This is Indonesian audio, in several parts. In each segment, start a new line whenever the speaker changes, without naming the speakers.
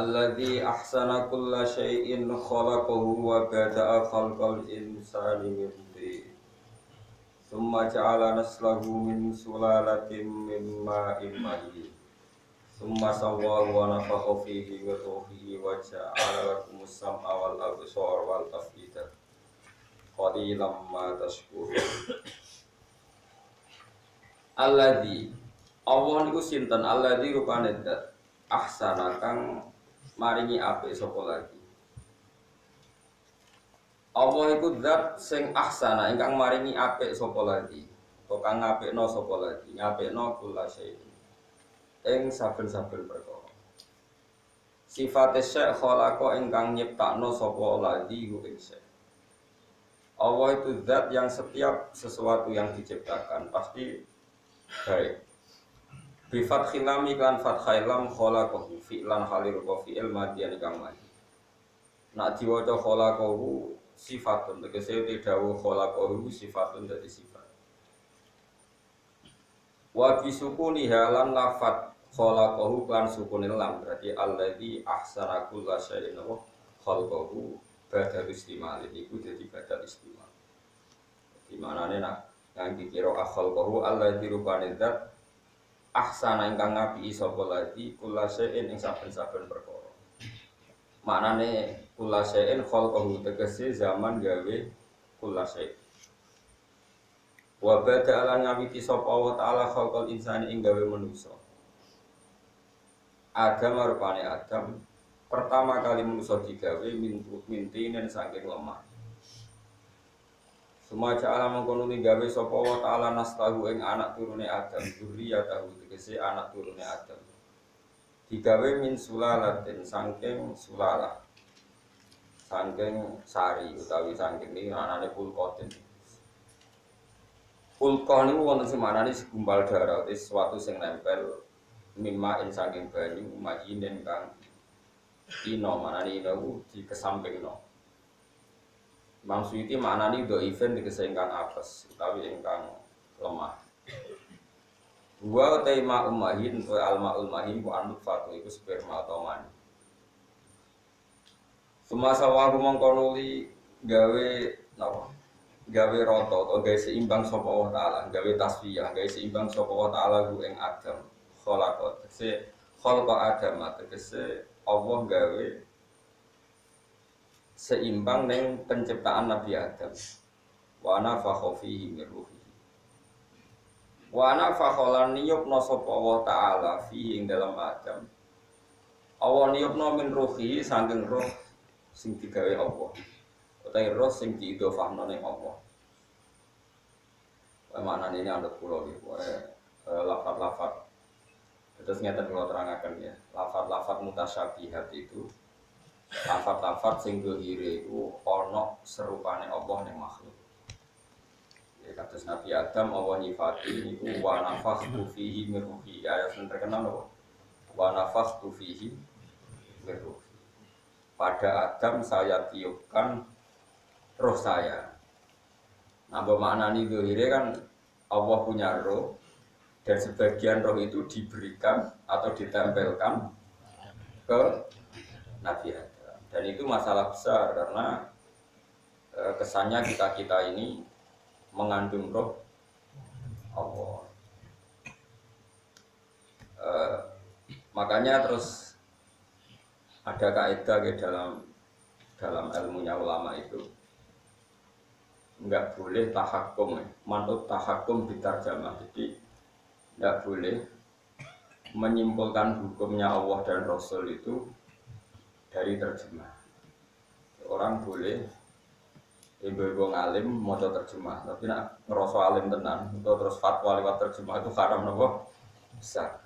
Alladzi ahsana kulla syai'in khalaqahu wa bada'a khalqal insani min tin. Tsumma ja'ala naslahu min sulalatin min ma'in mahin. Tsumma sawwahu wa nafakha fihi min ruhihi wa ja'ala lakumus sam'a wal absara wal af'ida. Qalilan ma tashkurun. Alladzi Allah niku sinten alladzi rupane dat ahsana kang maringi apik sapa lagi. Allah iku zat sing ahsana ingkang maringi apik sapa lagi. Kang ngapikno sapa lagi, ngapikno kula syai. Ing saben-saben perkara. Sifate syekh khalaqa ingkang nyiptakno sapa lagi ing syekh. Allah itu zat yang setiap sesuatu yang diciptakan pasti baik. Bi fathil lam iklan fathil lam khalaqahu fi'lan halil wa fi'il madiyan kang madi. Nak diwaca khalaqahu sifatun tegese dawuh khalaqahu sifatun dadi sifat. Wa bi sukuni halan lafat khalaqahu lan sukunil lam berarti allazi ahsana kulla syai'in wa khalaqahu badal istimal iku dadi badal istimal. Di manane nak ngangge kira khalaqahu allazi rupane zat ahsana ingkang ngapiki sapa lagi kula syai'in ing saben-saben perkara. Maknane kula syai'in khalqahu tegese zaman gawe kula syai'. Wa bada'ala ngapiki sapa wa ta'ala khalqal insani ing gawe manusa. Adam rupane Adam pertama kali manusa digawe mintinen saking lemah. Sumaja alam mengkono gawe sapa wa ta'ala nastahu ing anak turune Adam, dzurriyyatahu tegese anak turune Adam. Digawe min sulalatin saking sulalah. Saking sari utawi saking iki anane pulkotin. Pulkon niku wonten sing manane segumpal darah, sesuatu sing nempel mimma ing saking banyu majinen kang ino manane ino dikesampingno. Maksudnya maknanya do event dikese ingkang apes utawi ingkang lemah. Wa taima ummahin wa almaul mahin wa anut fatu iku sperma atau mani. Semasa waku mengkonuli gawe napa? Gawe rata atau gawe seimbang sapa Allah taala, gawe tasfiyah, gawe seimbang sapa Allah taala ku ing Adam. Khalaqat se khalaqa Adam tegese Allah gawe seimbang dengan penciptaan Nabi Adam. Wa nafakha fihi min ruhihi. Wa nafakha lan niyupna sapa Allah taala fihi ing dalam Adam. Allah niyupna min ruhihi saking roh sing digawe Allah. Utawi roh sing diidhofahna ning Allah. Wae maknane ini anut kula iki, lafaz-lafaz. Terus ngeten kula terangaken ya. Lafaz-lafaz mutasyabihat itu lafaz-lafaz sing dohire iku ana serupane Allah ning makhluk. Ya kados Nabi Adam Allah nyifati niku wa nafakhtu fihi min ruhi. Ayat sing terkenal apa? Wa nafakhtu fihi min ruhi. Pada Adam saya tiupkan roh saya. Nah, bermaknani dohire kan Allah punya roh dan sebagian roh itu diberikan atau ditempelkan ke Nabi Adam. Dan itu masalah besar karena kesannya kita ini mengandung roh Allah. Makanya terus ada kaidah ke dalam ilmunya ulama itu enggak boleh tahakum, manut tahakum bitarjamah. Jadi enggak boleh menyimpulkan hukumnya Allah dan Rasul itu dari terjemah. Orang boleh ibu-ibu ngalim maca terjemah, tapi nak ngerasa alim tenan atau terus fatwa lewat terjemah itu haram napa? Besar.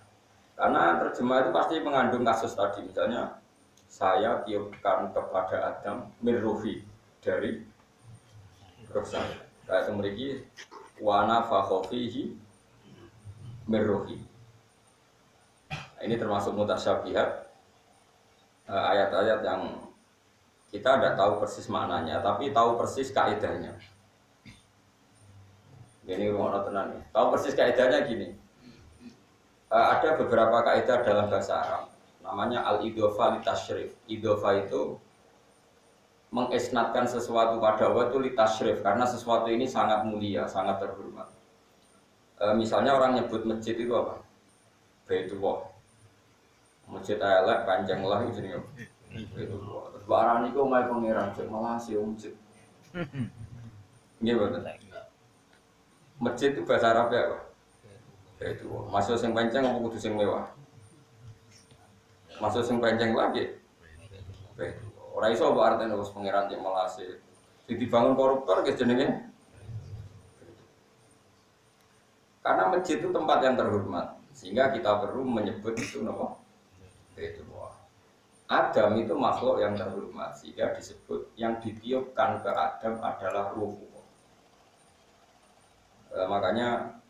Karena terjemah itu pasti mengandung kasus tadi, misalnya saya tiupkan kepada Adam min ruhi dari roh saya. Kayak mriki wa nafakha fihi min ruhi. Ini termasuk mutasyabihat. Ayat-ayat yang kita tidak tahu persis maknanya, tapi tahu persis kaidahnya. Ini rumah tenan nih. Tahu persis kaidahnya gini. Ada beberapa kaidah dalam bahasa Arab. Namanya al-idhofa litasyrif. Idhofa itu mengisnadkan sesuatu pada Allah itu litasyrif karena sesuatu ini sangat mulia, sangat terhormat. Misalnya orang nyebut masjid itu apa? Baitullah. Masjid elek panjang lah itu jenenge. Baitullah. Terus barang niku omahe pangeran cek malah sih masjid. Nggih mboten. Masjid itu bahasa Arab ya, Pak. Baitullah. Masuk sing panjang apa kudu sing mewah? Masuk sing panjang lagi. Baitullah. Ora iso apa artine wis pangeran cek malah sih. Sing dibangun koruptor guys jenenge. Karena masjid itu tempat yang terhormat, sehingga kita perlu menyebut itu nama Baitullah. Adam itu makhluk yang terhormat, sehingga disebut yang ditiupkan ke Adam adalah ruh. Makanya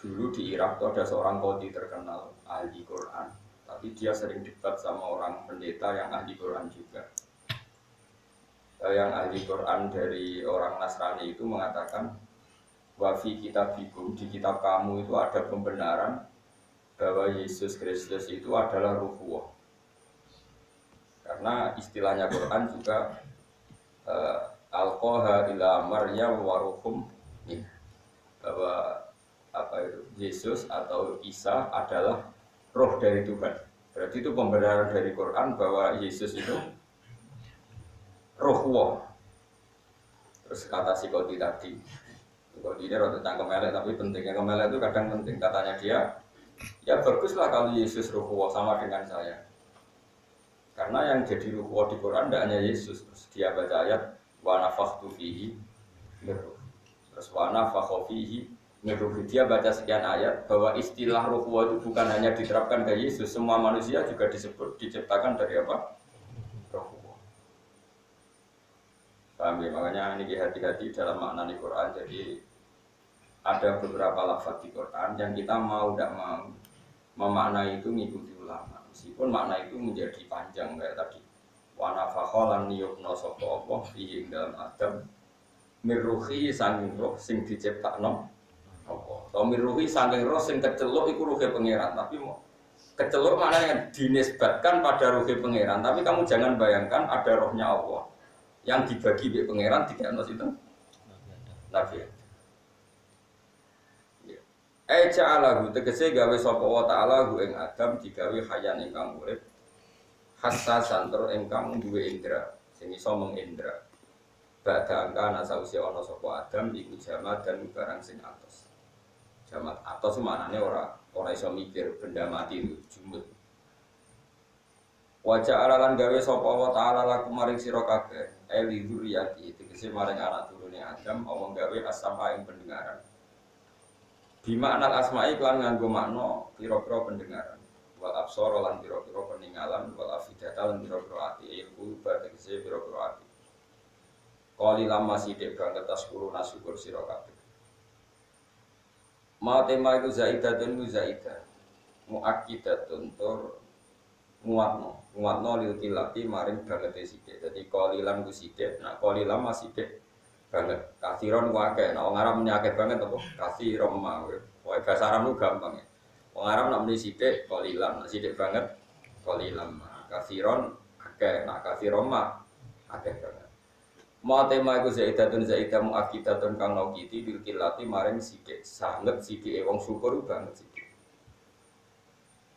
dulu di Irak itu ada seorang qadhi terkenal ahli Quran, tapi dia sering debat sama orang pendeta yang ahli Quran juga. Yang ahli Quran dari orang Nasrani itu mengatakan wafi kitabikum, di kitab kamu itu ada pembenaran bahwa Yesus Kristus itu adalah ruh. Karena istilahnya Quran juga alqaha ila Maryam wa ruhum bahwa apa itu Yesus atau Isa adalah roh dari Tuhan. Berarti itu pembenaran dari Quran bahwa Yesus itu ruh. Terus kata si Qadhi tadi, kalau dia rada cangkem elek tapi pentingnya kemelek itu kadang penting. Katanya dia, ya baguslah kalau Yesus ruh sama dengan saya. Karena yang jadi ruh di Quran tidak hanya Yesus. Terus dia baca ayat wa nafakhtu fihi min ruh. Terus wa nafakha fihi min ruh. Dia baca sekian ayat bahwa istilah ruh itu bukan hanya diterapkan ke Yesus, semua manusia juga disebut diciptakan dari apa? Ruh. Paham ya? Makanya ini hati-hati dalam makna di Quran. Jadi ada beberapa lafaz di Quran yang kita mau tidak mau memaknai itu mengikuti ulama. Meskipun makna itu menjadi panjang kayak tadi. Wa nafakha lan niyukna sapa Allah fihi dalam Adam mirruhi sanging roh sing diciptakno apa. To mirruhi sanging roh sing keceluk iku ruhe pangeran, tapi keceluk maknanya dinisbatkan pada ruhe pangeran, tapi kamu jangan bayangkan ada rohnya Allah yang dibagi oleh pangeran tidak ada itu Nabi. Ja'alahu tegese gawe sapa wa ta'ala hu ing Adam digawe hayan ingkang urip hassasan tur ingkang duwe indra sing iso mengendra. Badha angka sause ana sapa Adam iku jamat dan barang sing atos. Jamat atos maknane ora iso mikir benda mati itu jumut. Wajah alalan gawe sapa wa ta'ala laku maring sira kabeh eli dzurriyyati tegese maring anak turune Adam omong gawe as-sama ing pendengaran. Bima anal asma'i kelan nganggo makna pira-pira pendengaran wal absara lan pira-pira peninggalan wal afidata lan pira-pira ati ilmu tegese pira-pira ati. Qali lama sithik banget taskuruna syukur sira kabeh. Ma tema iku zaidatun muzaidah muakkidatun tur nguatno lil tilati maring bangete sithik. Dadi qalilan ku sithik, nek qalilan masih sithik banget. Kathiron ku akeh, nek wong Arab muni akeh banget apa? Kathiron mah. Pokoke bahasa Arab ku gampang ya. Wong Arab nek muni sithik qalilan, nek sithik banget qalilan. Kathiron akeh, nek kathiron mah akeh banget. Ma tema iku zaidatun zaidah muakkidatun kang nokiti bil tilati maring sithik. Sanget sithike wong syukur banget sithik.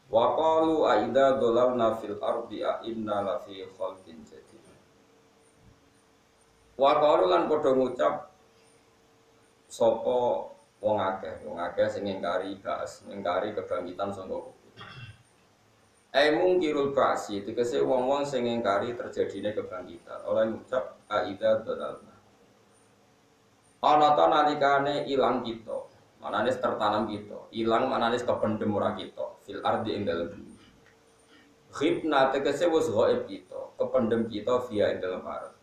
Wa qalu aida dolalna fil ardi a inna la fi khalqin jadid. Wa qalu lan padha ngucap sapa wong akeh sing ngingkari baas, ngingkari kebangkitan sangka kubur. Mungkirul ba'si tegese wong-wong sing ngingkari terjadine kebangkitan. Oleh ngucap aida dolalna. Ana ta nalikane ilang kita. Manane tertanam kita, ilang manane kependem ora kita, fil ardi ing dalem bumi. Khibna tegese wis ghaib kita, kependem kita via ing dalem arep.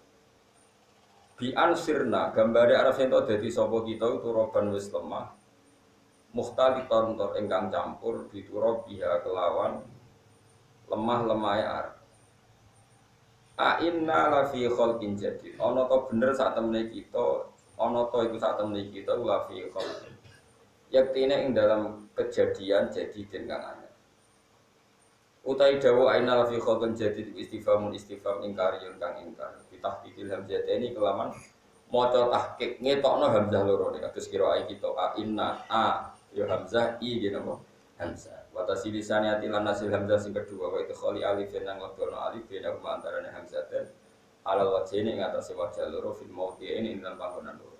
Bi ansirna gambare arep ento dadi sapa kita turoban wis lemah. Mukhtaliton tur ingkang campur dituro biha kelawan lemah-lemahe arep. A inna la fi khalqin jadid. Ana ta bener sak temene kita, ana ta iku sak temene kita la fi khalqin. Yaktine ing dalam kejadian jadi den kang anyar. Utai dawu aina fi khalqin jadid istifhamun istifham ingkariyun kang ingkar. Bitahqiqil hamzah ini kelaman maca tahqiq ngetokno hamzah loro nek kados kira ai kita inna a ya hamzah i nggih napa hamzah. Wa tasilisani atilan nasil hamzah sing kedua wa itu khali alif nang lebono alif bena antarane hamzah dan alal wajhine ing atase wajah loro fil mawdi'in ing dalam panggonan loro.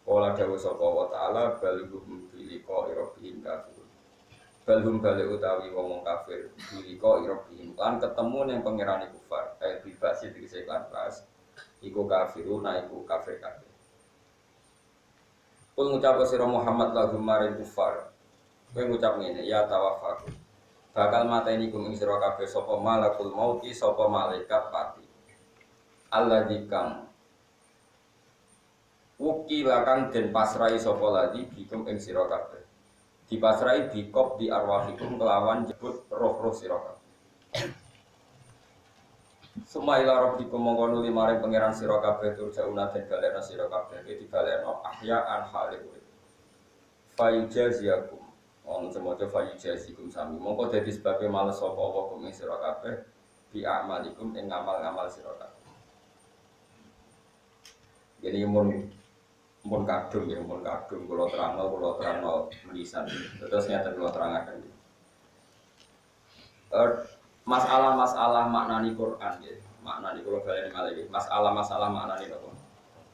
Qala dawu sapa wa ta'ala balhum biliqa rabbihim kafirun. Balhum bali utawi wong kafir biliqa rabbihim lan ketemu ning pangerane kufar bibas dikise kan pas iku kafirun iku kafir kabeh. Kul ngucap sira Muhammad lahum maring kufar. Kowe ngucap ngene ya tawaffaku. Bakal mateni kum ing sira kabeh sapa malakul mauti sapa malaikat pati. Alladzi kang wukila kang den pasrai sapa ladi bikum ing sira kabeh. Dipasrai bikop di arwahikum kelawan jebut roh-roh sira kabeh. Sumaila rabbikum mongko nuli maring pangeran sira kabeh turjauna den balena sira kabeh dibaleno ahya'an hale urip. Fayujaziakum wong semoga fayujazikum sami mongko dadi sebabe males sapa apa kum ing sira kabeh bi amalikum ing ngamal-ngamal sira kabeh. Jadi mun kadung ya, mun kadung kula terangno menisan. Terus nyata kula terangaken. Masalah-masalah maknani Quran ya. Maknani kula baleni malih. Masalah-masalah maknani apa?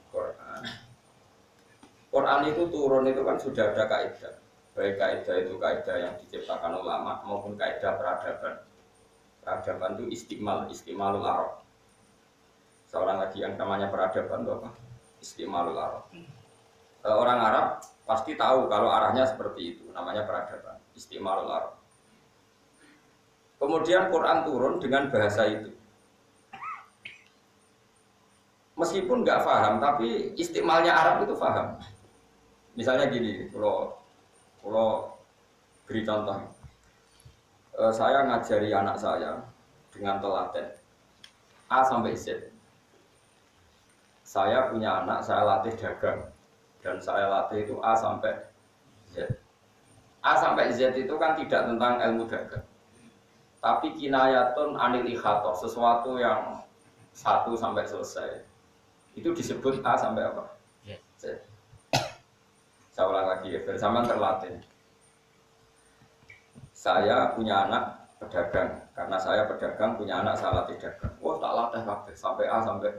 Quran. Quran itu turun itu kan sudah ada kaidah. Baik kaidah itu kaidah yang diciptakan ulama maupun kaidah peradaban. Peradaban itu istimalul Arab. Seorang lagi yang namanya peradaban itu apa? Istimalul Arab. Orang Arab pasti tahu kalau arahnya seperti itu, namanya peradaban, istimalul Arab. Kemudian Quran turun dengan bahasa itu. Meskipun nggak paham, tapi istimalnya Arab itu paham. Misalnya gini, kalau beri contoh, saya ngajari anak saya dengan telaten A sampai Z. Saya punya anak, saya latih dagang dan saya latih itu A sampai Z. A sampai Z itu kan tidak tentang ilmu dagang, tapi kinayatun anil ikhator, sesuatu yang 1 sampai selesai. Itu disebut A sampai apa? Z. Saya ulang lagi ya, bersamaan terlatih. Saya punya anak pedagang, karena saya pedagang punya anak saya latih dagang. Wah tak latih kabeh sampai A sampai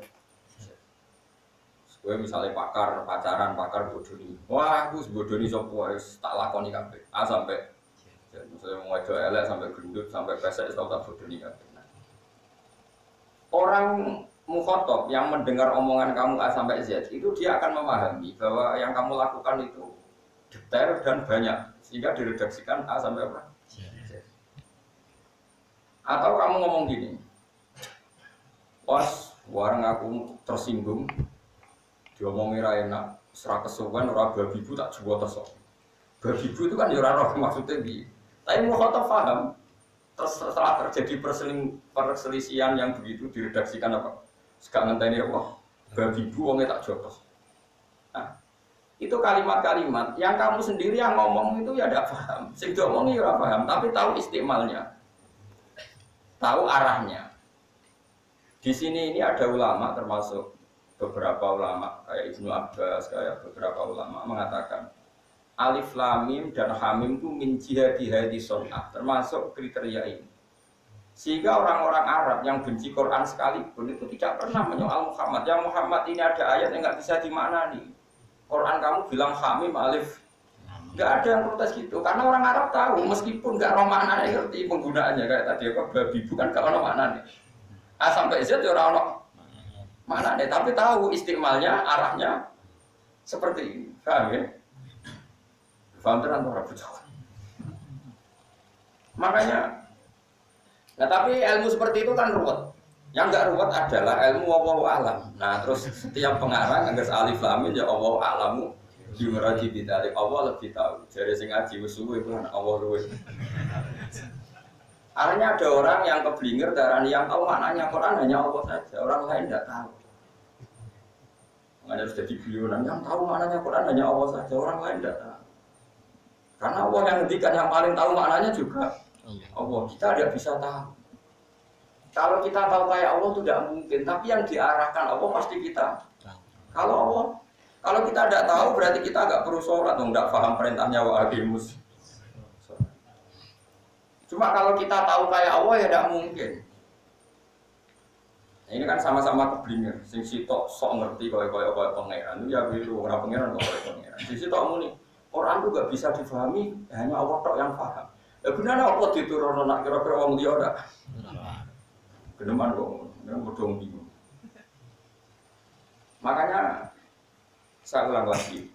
gue misalnya pacaran bodoni, wah gue bodoni sopo tak lakoni kabeh A sampai misalnya mau ngajak elek sampai gendut sampai pesek tau tak bodoni kabeh. Orang mukhotob yang mendengar omongan kamu A sampai Z itu dia akan memahami bahwa yang kamu lakukan itu detail dan banyak sehingga diredaksikan A sampai apa? Z. Atau kamu ngomong gini, was warang aku tersinggung. Diomongi ra enak, serak kesuwen ora babi bu tak jual tesok. Babi bu itu kan ya ora roh maksudnya bi. Tapi mukhotob paham. Terus setelah terjadi perselisihan yang begitu diredaksikan apa? Sekarang ngenteni apa? Babi bu wonge tak jotos. Nah, itu kalimat-kalimat yang kamu sendiri yang ngomong itu ya tidak paham. Sing diomongi ora paham, tapi tahu istimalnya. Tahu arahnya. Di sini ini ada ulama termasuk beberapa ulama kayak Ibnu Abbas, kayak beberapa ulama mengatakan alif lam mim dan hamim itu min jihadi hadi sunnah, termasuk kriteria ini. Sehingga orang-orang Arab yang benci Quran sekalipun itu tidak pernah menyoal Muhammad. Yang Muhammad ini ada ayat yang nggak bisa dimaknani. Quran kamu bilang hamim alif, nggak ada yang protes gitu. Karena orang Arab tahu meskipun nggak roh maknanya ngerti penggunaannya kayak tadi apa babi bukan nggak roh maknanya. A sampai Z ya orang mana deh, tapi tahu istimalnya, arahnya seperti ini, paham ya? Paham tenan orang bocah. Makanya, nah tapi ilmu seperti itu kan ruwet. Yang enggak ruwet adalah ilmu wallahu alam. Nah terus setiap pengarang nggak alif lam ya wallahu alamu dimeraji bidalik Allah lebih tahu. Jadi sing ngaji wis suwe kan Allah luwih. Artinya ada orang yang keblinger darani yang tahu maknanya Quran hanya Allah saja, orang lain tidak tahu. Makanya harus jadi bilionan yang tahu maknanya Quran hanya Allah saja, orang lain tidak tahu. Karena Allah yang ngendikan yang paling tahu maknanya juga Allah. Kita tidak bisa tahu. Kalau kita tahu kayak Allah itu tidak mungkin. Tapi yang diarahkan Allah pasti kita. Kalau kita tidak tahu berarti kita agak perlu sholat, tidak paham perintahnya wa aqimus. Cuma kalau kita tahu kayak Allah ya tidak mungkin. Nah, ini kan sama-sama keblinger. Sing sitok sok ngerti koyo pangeran. Ya biru ora pangeran kok koyo pangeran. Sing sitok muni Quran itu gak bisa difahami hanya Allah tok yang paham. Ya benar apa diturunno nak kira-kira wong liya ora. Geneman kok ngono, bodong bingung. Makanya saya ulang lagi.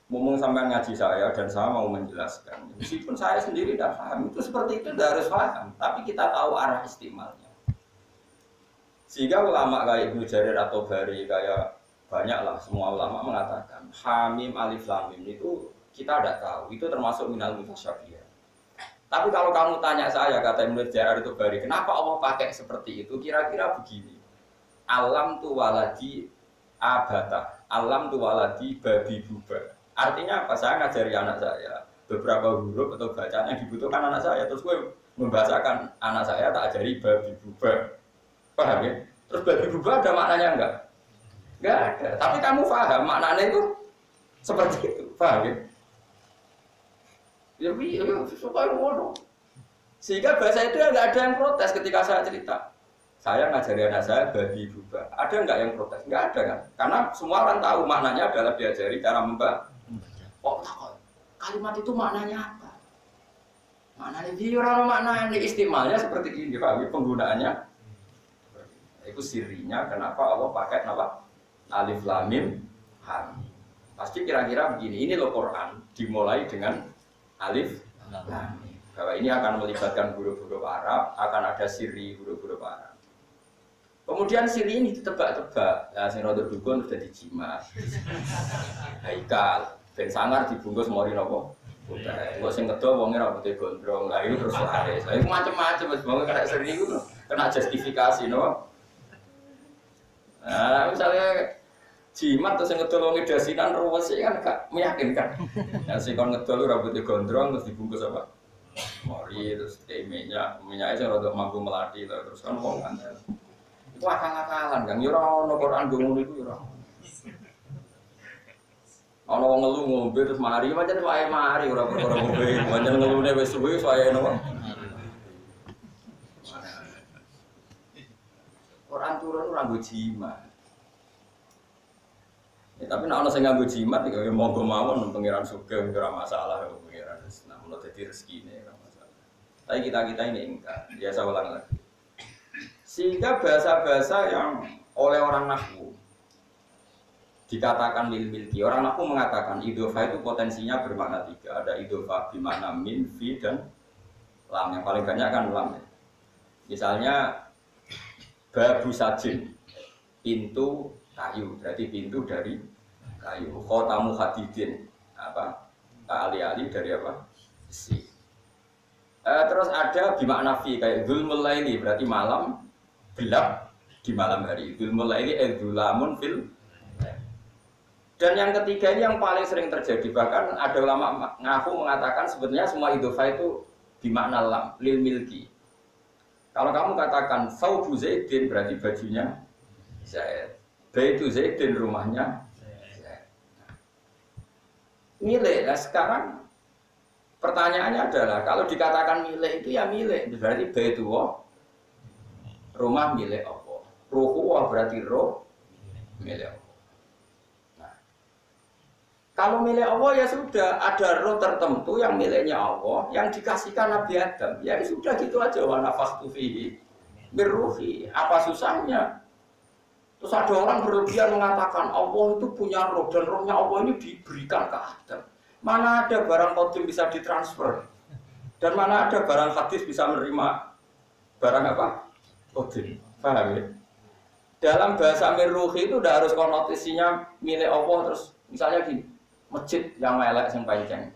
Ngomong sampai ngaji saya dan saya mau menjelaskan. Meskipun saya sendiri tidak paham, itu seperti itu tidak harus paham. Tapi kita tahu arah istimalnya. Sehingga ulama kayak Ibnu Jarir atau Bari kayak banyaklah semua ulama mengatakan Hamim Alif Lam Mim itu kita tidak tahu. Itu termasuk minal mutasyabih. Tapi kalau kamu tanya saya kata Ibnu Jarir atau Bari, kenapa Allah pakai seperti itu? Kira-kira begini. Alam tu waladi abata, alam tu waladi babi buba. Artinya apa? Saya ngajari anak saya beberapa huruf atau bacaan yang dibutuhkan anak saya. Terus gue membahasakan anak saya tak ajari babi buba. Paham ya? Terus babi buba ada maknanya enggak? Enggak ada. Tapi kamu paham maknanya itu seperti itu. Paham ya? Ya suka ngono. Sehingga bahasa itu ya enggak ada yang protes ketika saya cerita. Saya ngajari anak saya babi buba. Ada enggak yang protes? Enggak ada kan? Karena semua orang tahu maknanya adalah diajari cara membaca. Kok kalimat itu maknanya apa? Maknanya diurang maknanya istimalnya seperti ini, Pak. Penggunaannya itu sirinya kenapa Allah pakai apa? Alif Lam Mim Ha. Pasti kira-kira begini. Ini loh Quran dimulai dengan Alif Lam Mim. Bahwa ini akan melibatkan huruf-huruf Arab, akan ada siri huruf-huruf Arab. Kemudian siri ini ditebak-tebak. Nah, sing rada dukun sudah dijimat. Haikal ben sangar dibungkus mori napa? Udah. Kok sing kedo wonge rambute gondrong. Lah itu terus laris. Lah itu macam-macam wis wong kena seri iku kena justifikasi no. Nah, misalnya jimat terus sing ngedol wong dasinan ruwes kan gak meyakinkan. Nah, sing kon ngedol rambute gondrong terus dibungkus apa? Mori terus minyaknya sing rada mampu melati terus kan wong kan. Itu akal-akalan kan yo ora ono Quran ngono iku yo ora. Ana wong ngelu ngombe terus mari pancen wae mari ora perkara ngombe. Pancen ngelune wis suwe wae napa. Quran turun ora nggo jimat. Ya tapi nek ana sing nganggo jimat ya monggo mawon pengiran sugih ora masalah kok pengiran. Nah, menurut dadi rezekine ora masalah. Tapi kita ini enggak. Ya saya ulang lagi. Sehingga bahasa-bahasa yang oleh orang nahwu dikatakan lil milki. Orang nahwu mengatakan idhofah itu potensinya bermakna tiga. Ada idhofah bermakna min, fi, dan lam. Yang paling banyak kan lam. Misalnya babu sajin, pintu kayu. Berarti pintu dari kayu. Khotamu hadidin, apa? Ali-ali dari apa? Besi. Terus ada bermakna fi kayak dzulmul laili berarti malam gelap di malam hari. Dzulmul laili dzulamun fil. Dan yang ketiga ini yang paling sering terjadi, bahkan ada ulama ngaku mengatakan sebetulnya semua idhofah itu bermakna lam, lil milki. Kalau kamu katakan saubu Zaidin berarti bajunya Zaid. Baitu Zaidin rumahnya Zaid. Milik. Nah sekarang pertanyaannya adalah kalau dikatakan milik itu ya milik, berarti baitu rumah milik Allah. Ruhu berarti roh milik Allah. Kalau milik Allah ya sudah, ada roh tertentu yang miliknya Allah, yang dikasihkan Nabi Adam. Ya sudah gitu aja, wa nafakhtu fihi birruhi. Apa susahnya? Terus ada orang berlebihan mengatakan Allah itu punya roh dan rohnya Allah ini diberikan ke Adam. Mana ada barang qadim bisa ditransfer? Dan mana ada barang hadis bisa menerima barang apa? Qadim. Paham ya? Dalam bahasa mirruhi itu udah harus konotasinya milik Allah terus misalnya gini. Masjid yang melek yang panjang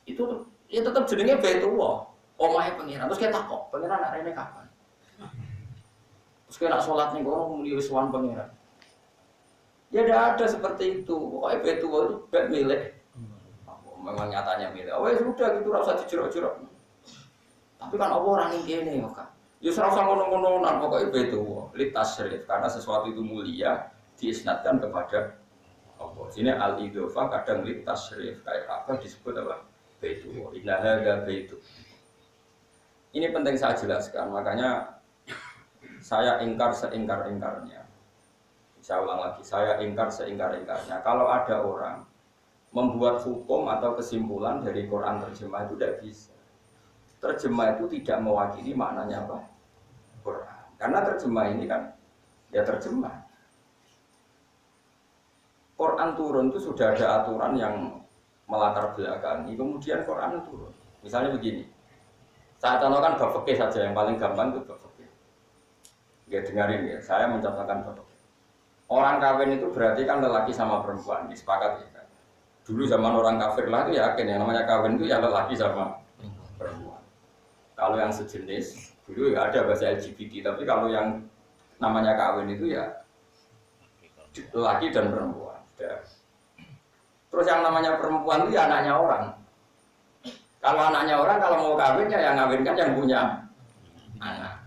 itu ya tetap jenenge Baitullah, omahe pengiran. Terus kita takok, pengiran nak rene kapan? Terus kita nak sholat nih, kono muni wis wan pengiran. Ya tidak ada seperti itu. Pokoknya Baitullah itu bait milik. Memang nyatanya milik. Oh ya sudah gitu, rasa dijerok-jerok. Tapi kan apa orang ini kok. Ya serasa ngono-ngononan pokoknya beto litasyrif karena sesuatu itu mulia diisnadkan kepada Allah. Sini al-idhofah kadang litasyrif kayak apa disebut apa? Beto. Inna hadza baitu. Ini penting saya jelaskan, makanya saya ingkar seingkar-ingkarnya. Saya ulang lagi, saya ingkar seingkar-ingkarnya. Kalau ada orang membuat hukum atau kesimpulan dari Quran terjemah itu tidak bisa. Terjemah itu tidak mewakili maknanya apa? Quran. Karena terjemah ini kan ya terjemah. Quran turun itu sudah ada aturan yang melatar belakangi, kemudian Quran turun. Misalnya begini, saya contohkan bab fikih saja yang paling gampang itu bab fikih. Ya dengarin ya, saya mencontohkan bab fikih. Orang kawin itu berarti kan lelaki sama perempuan, disepakati ya kan. Dulu zaman orang kafir lah itu yakin yang namanya kawin itu ya lelaki sama perempuan. Kalau yang sejenis, dulu ya ada bahasa LGBT, tapi kalau yang namanya kawin itu ya laki dan perempuan. Terus yang namanya perempuan itu ya anaknya orang. Kalau anaknya orang, kalau mau kawinnya yang ngawinkan yang punya anak.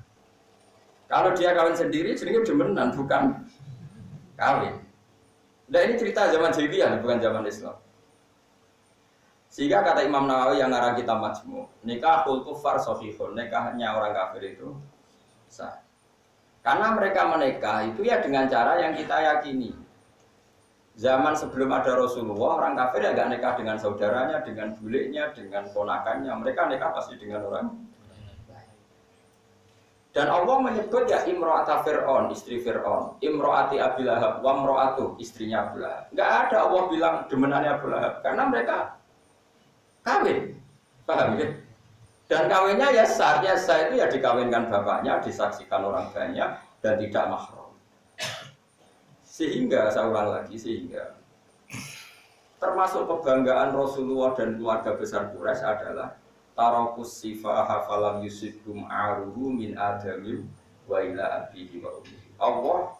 Kalau dia kawin sendiri, jadi demenan, bukan kawin. Nah ini cerita zaman jahiliyah, bukan zaman Islam. Sehingga kata Imam Nawawi yang ngarang kitab Majmu', nikahul kufar sahihun, nikahnya orang kafir itu sah. Karena mereka menikah itu ya dengan cara yang kita yakini. Zaman sebelum ada Rasulullah, orang kafir ya gak nikah dengan saudaranya, dengan buliknya, dengan ponakannya. Mereka nikah pasti dengan orang. Dan Allah menyebut ya imro'ata Fir'aun, istri Fir'aun, imro'ati Abi Lahab, wa imro'atu, istrinya Abu Lahab. Gak ada Allah bilang demenannya Abu Lahab, karena mereka kawin, paham ya? Dan kawinnya ya sah itu ya dikawinkan bapaknya, disaksikan orang banyak dan tidak mahram. Sehingga saya ulang lagi, sehingga termasuk kebanggaan Rasulullah dan keluarga besar Quraisy adalah tarakus sifah hafalam yusibum aruhu min adamim wa ila abihi wa ummihi. Allah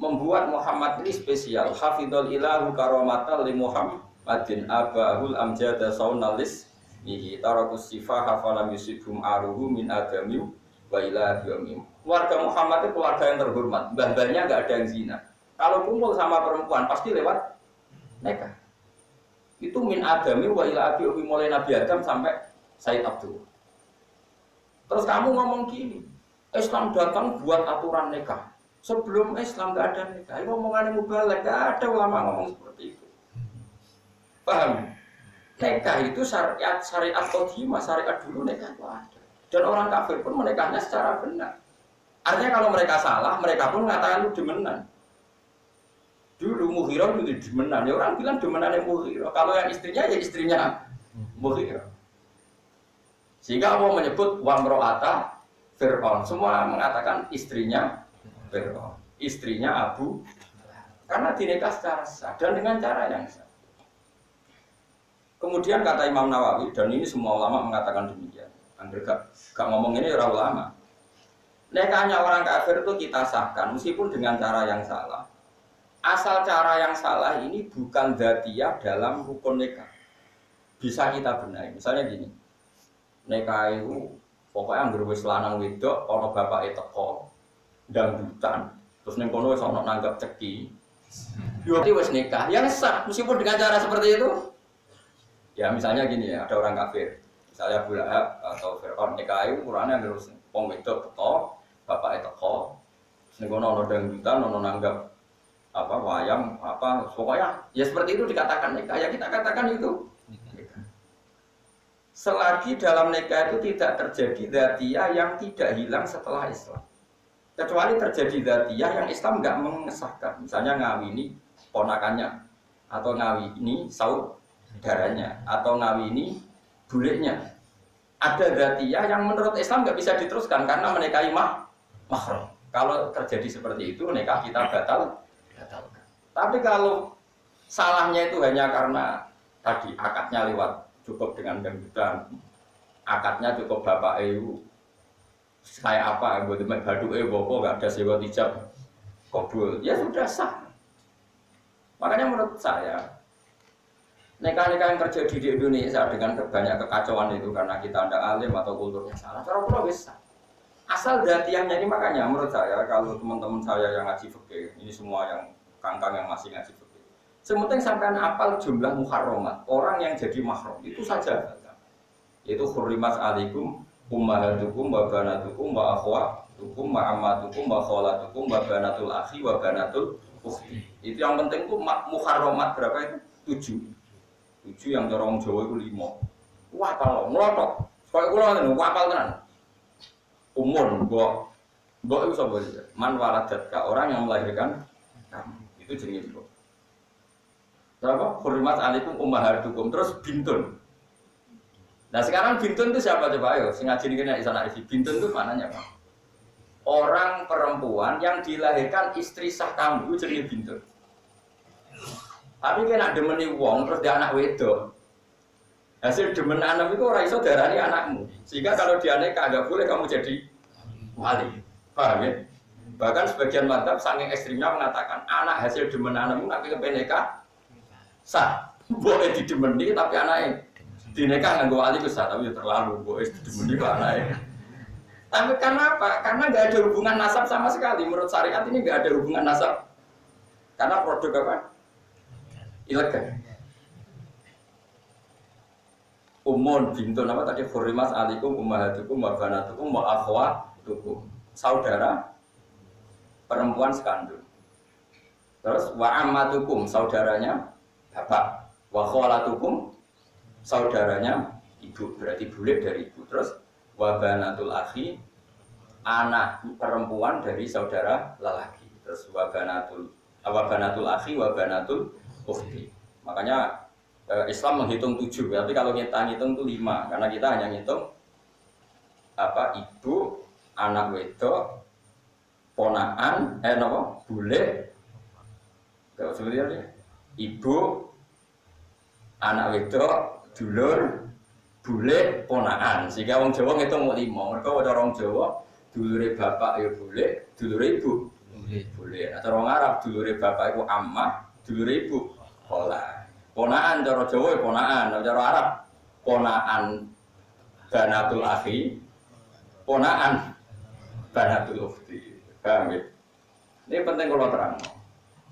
membuat Muhammad ini spesial, hafidhul ilahu karamatan li Muhammadin abahul amjada saunalis nihi tarakus sifah hafalam yusibum aruhu min adamim wa ila abihi wa ummihi. Keluarga Muhammad itu keluarga yang terhormat, mbah-mbahnya enggak ada yang zina. Kalau kumpul sama perempuan pasti lewat nikah. Itu min adami wa ila abi umi mulai Nabi Adam sampai Said Abdul. Terus kamu ngomong gini, Islam datang buat aturan nikah. Sebelum Islam nggak ada nikah. Ini omongannya mubalek, nggak ada ulama ngomong seperti itu. Paham? Nikah itu syariat qadimah, syariat dulu nikah itu ada. Dan orang kafir pun menikahnya secara benar. Artinya kalau mereka salah, mereka pun mengatakan itu demenan. Dulu Mughirah itu demenan, ya orang bilang demenannya Mughirah. Kalau yang istrinya ya istrinya Mughirah. Sehingga Allah menyebut wamro'ata Fir'aun. Semua mengatakan istrinya Fir'aun, istrinya Abu, karena dinikah secara sah dan dengan cara yang sah. Kemudian kata Imam Nawawi, dan ini semua ulama mengatakan demikian. Andai gak ngomong ini orang ulama. Nikahnya orang kafir itu kita sahkan meskipun dengan cara yang salah. Asal cara yang salah ini bukan dzatiyah dalam rukun nikah. Bisa kita benahi. Misalnya gini, nikah itu pokoknya anggere wis lanang wedok ana bapake teko dangdutan, terus ning kono wis ana nanggap ceki. Yo wis nikah, yang sah meskipun dengan cara seperti itu. Ya misalnya gini ya, ada orang kafir. Misalnya Abu Lahab atau Fir'aun nikah itu ukurannya anggere wong wedok teko, bapake teko. Ning kono ana dangdutan, ana nanggap apa wayang apa pokoknya ya seperti itu dikatakan nikah, ya kita katakan itu nikah. Selagi dalam nikah itu tidak terjadi dzatiyah yang tidak hilang setelah Islam, kecuali terjadi dzatiyah yang Islam nggak mengesahkan, misalnya ngawini ponakannya atau ngawini saudaranya atau ngawini buliknya. Ada dzatiyah yang menurut Islam nggak bisa diteruskan karena menikahi mahram. Kalau terjadi seperti itu nikah kita batal. Tapi kalau salahnya itu hanya karena tadi akadnya lewat cukup dengan dangdutan, akadnya cukup bapak kayak apa, buat demek baduk boko nggak ada sewa hijab kabul, ya sudah sah. Makanya menurut saya Nikah-nikah yang terjadi di Indonesia dengan banyak kekacauan itu karena kita ada alim atau kulturnya salah. Cara pulau bisa. Asal datiannya ini makanya menurut saya kalau teman-teman saya yang ngaji fikih, ini semua yang kangkang yang masih ngaji fikih. Sementing sampai apal jumlah muharramat, orang yang jadi mahram itu saja. Yaitu hurrimat alaikum ummahatukum wa banatukum wa akhwatukum wa ammatukum wa khalatukum wa banatul akhi wa banatul ukhti. Itu yang penting itu muharramat berapa itu? 7 yang corong Jawa itu 5. Wah kalau ngelotok, kalau kula ngene wapal tenan. Umur mbok itu sapa iki? Man waladatka, orang yang melahirkan kamu. Itu jenenge mbok. Berapa? Hurrimat alaikum ummahatukum terus bintun. Nah sekarang bintun itu siapa coba ayo? Sing ngaji niki nek iso nak bintun itu mananya Pak? Orang perempuan yang dilahirkan istri sah kamu itu jenenge bintun. Tapi kena demeni wong terus dia anak wedok. Hasil demen anak itu ora iso darani anakmu. Sehingga kalau dia nikah enggak boleh kamu jadi wali. Paham ya? Bahkan sebagian madzhab saking ekstrimnya mengatakan anak hasil demen anakmu nek kepen nikah sah. Boleh didemeni tapi anaknya dinikah nganggo wali ku sah, tapi terlalu boleh didemeni kok anaknya. Tapi karena apa? Karena enggak ada hubungan nasab sama sekali. Menurut syariat ini enggak ada hubungan nasab. Karena produk apa? Ilegal. Umun bintun apa tadi hurrimat alaikum ummahatukum wa banatukum wa akhwatukum. Saudara perempuan sekandung. Terus wa ammatukum saudaranya bapak. Wa khalatukum saudaranya ibu, berarti bule dari ibu. Terus wa banatul akhi anak perempuan dari saudara lelaki. Terus wa banatul akhi wa banatul ukhti. Makanya Islam menghitung 7, tapi kalau kita ngitung itu 5, karena kita hanya ngitung apa ibu, anak wedok, ponaan, bule, kalau sebenarnya ibu, anak wedok, dulur, bule, ponaan. Sehingga orang Jawa ngitung 5. Mereka ada orang Jawa, dulure bapak ya bule, dulure ibu bule. Atau orang Arab dulure bapak itu ammah, dulure ibu Pola, ponaan cara Jawa ponaan, cara Arab ponaan banatul akhi, ponaan banatul ukhti. Paham ya? Ini penting kalau terang.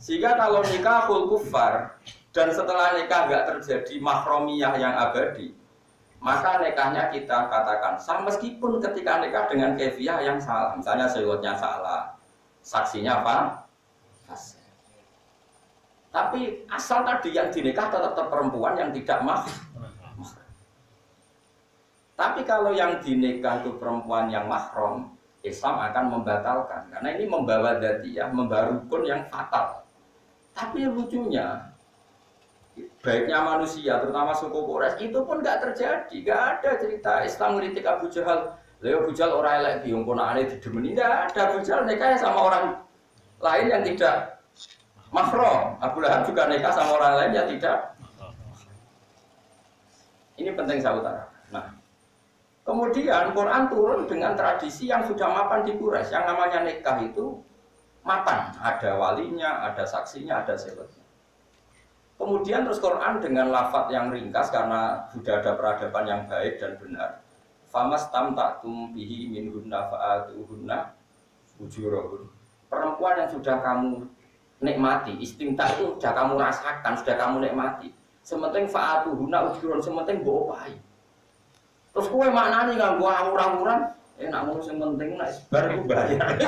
Sehingga kalau nikahul kufar dan setelah nikah enggak terjadi mahromiyah yang abadi, maka nikahnya kita katakan sah meskipun ketika nikah dengan kefiah yang salah. Misalnya sewotnya salah, saksinya apa? Fasih. Tapi asal tadi yang dinikah tetap perempuan yang tidak mahram. Tapi kalau yang dinikah itu perempuan yang mahram, Islam akan membatalkan karena ini membawa dzatiyah, membawa rukun yang fatal. Tapi lucunya, baiknya manusia, terutama suku Quraisy itu pun nggak terjadi, nggak ada cerita Islam ngeritik Abu Jahal. Leo Abu Jahal orang elek biung ponakane didemeni, nggak ada. Abu Jahal nikah sama orang lain yang tidak mahram. Abu Lahab juga nikah sama orang lain yang tidak. Ini penting saya utarakan. Nah, kemudian Quran turun dengan tradisi yang sudah mapan di Quraisy. Yang namanya nikah itu mapan, ada walinya, ada saksinya, ada syaratnya. Kemudian terus Quran dengan lafaz yang ringkas karena sudah ada peradaban yang baik dan benar. Famas tamtatum bihi minhunna fa'atuhunna ujurahun. Perempuan yang sudah kamu nikmati, istimta itu sudah kamu rasakan, sudah kamu nikmati. Sementing fa'atuhunna ujurahun, sementing mbok opahi. Terus kowe maknane nganggo awur-awuran, nak ngono sing penting nek bar iku bayar.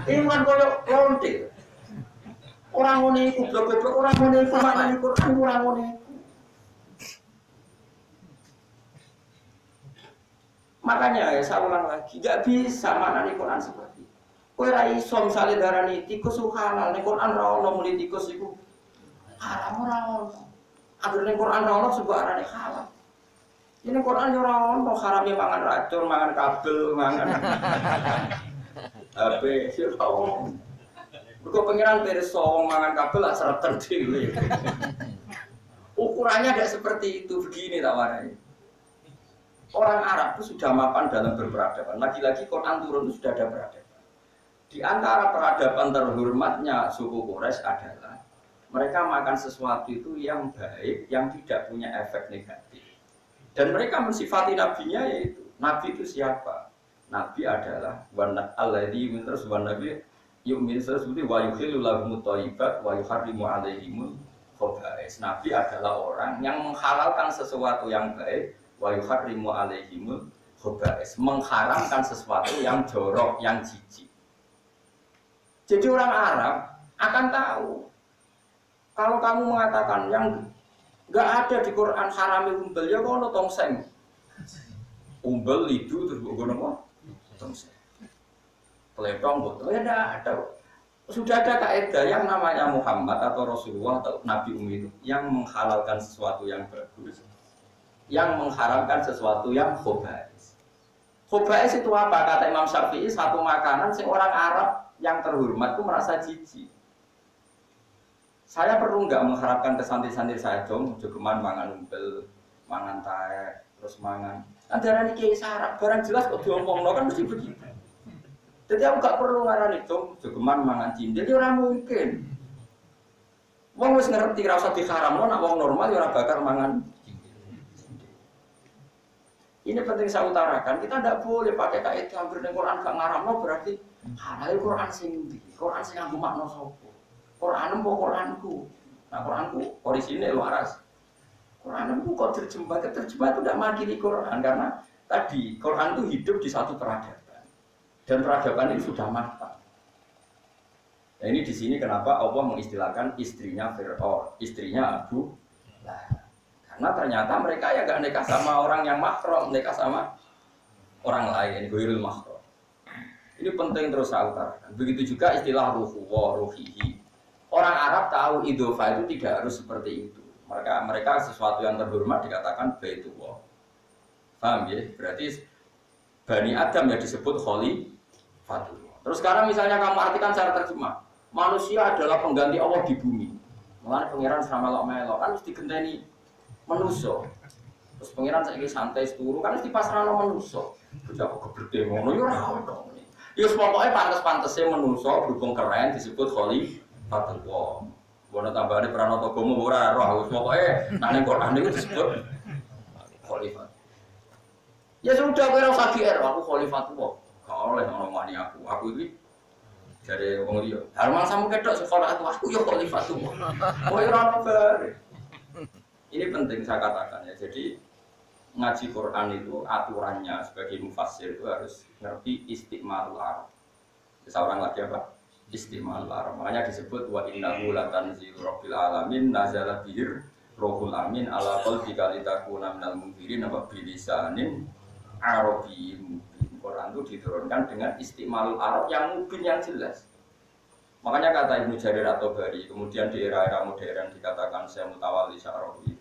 Iman koyo lonte. Ora ngono iku blok-blok ora ngono iku maknane Quran ora ngono iku. Makanya ya saya ulang lagi, enggak bisa maknane Quran seperti itu. Kowe ra iso misale darani tikus halal, ning Quran ra ono muni tikus iku haram ora ono. Agar ning Quran ra ono sebab arane halal. Ini Quran ora ono haramnya mangan racun, mangan kabel, mangan HP, ora ono. Mergo pengiran pirsa wong mangan kabel lak sreter dhewe. Ukurannya tidak seperti itu, begini tak warai. Orang Arab itu sudah mapan dalam berperadaban. Lagi-lagi Quran turun itu sudah ada peradaban. Di antara peradaban terhormatnya suku Quraisy adalah Mereka makan sesuatu itu yang baik, yang tidak punya efek negatif. Dan mereka mensifati nabinya yaitu nabi itu siapa? Nabi adalah wana alladzi terus wana nabi yu'min sesuatu wa yuhillu lahumut thayyibat wa yuharrimu 'alaihimul khaba'is. Nabi adalah orang yang menghalalkan sesuatu yang baik wa yuharrimu 'alaihimul khaba'is, mengharamkan sesuatu yang jorok, yang jijik. Jadi orang Arab akan tahu kalau kamu mengatakan yang nggak ada di Quran harami umbel ya kono tongseng. Umbel lidu terus gono apa? Tongseng. Peletong betul ya ada. Sudah ada kaidah yang namanya Muhammad atau Rasulullah atau Nabi itu yang menghalalkan sesuatu yang bagus, yang mengharamkan sesuatu yang khobais. Khobais itu apa? Kata Imam Syafi'i, satu makanan sing orang Arab yang terhormat itu merasa jijik. Saya perlu nggak mengharapkan ke santri-santri saya dong, jogeman mangan umbel, mangan taek, terus mangan. Andaran iki sarap, barang jelas kok diomongno kan mesti begitu. Jadi aku gak perlu ngarani dong, jogeman mangan cindil, ya ora mungkin. Wong wis ngerti ra usah diharamno, nek wong normal ya ora bakal mangan cindil. Ini penting saya utarakan, kita tidak boleh pakai kaidah hampir ning Quran gak ngaramno berarti halal Quran sing ndi? Quran sing nganggo makna sapa? Quran apa Quranku? Nah Quranku orisinil waras. Quranku kok terjemah itu tidak makili Quran karena tadi Quran itu hidup di satu peradaban dan peradaban ini sudah matang. Nah ini di sini kenapa Allah mengistilahkan istrinya Fir'aun, istrinya Abu Lahab. Karena ternyata mereka ya gak nikah sama orang yang mahram, nikah sama orang lain, ghairul mahram. Ini penting terus saya utarakan. Begitu juga istilah ruhuwa, ruhihi. Orang Arab tahu idhofah itu tidak harus seperti itu. Mereka sesuatu yang terhormat dikatakan Baitullah. Paham ya? Berarti Bani Adam yang disebut Khalifatullah. Terus sekarang misalnya kamu artikan secara terjemah, manusia adalah pengganti Allah di bumi. Mulane pangeran sama melok-melok kan mesti digenteni manusia. Terus pangeran saiki santai seturu kan mesti pasrahno manusia. Bocah kok gebede ngono ya ora ono. Ya pokoke pantes-pantese manusia berhubung keren disebut Fatwa, bono tambahane Pranoto Gomo ora roh, pokoke nang ning Quran niku disebut khalifat. Ya sudah kowe ora usah GR, aku khalifatullah. Gak oleh ngono wani aku. Aku iki jare wong liya. Harman samu ketok sekolah aku ya khalifatullah. Kowe ora ono bare. Ini penting saya katakan ya. Jadi ngaji Quran itu aturannya sebagai mufassir itu harus ngerti istiqmalul Arab. Seorang lagi apa? Istimal Arab. Makanya disebut wa innahu latanzilu rabbil alamin nazala bihir rohul amin ala qalbika litakuna minal munzirin wa bilisanin arabiyyin mubin. Quran itu diturunkan dengan istimalul Arab yang mubin yang jelas. Makanya kata Ibnu Jarir at-Tabari, kemudian di era-era modern dikatakan saya mutawalli sya'rawi.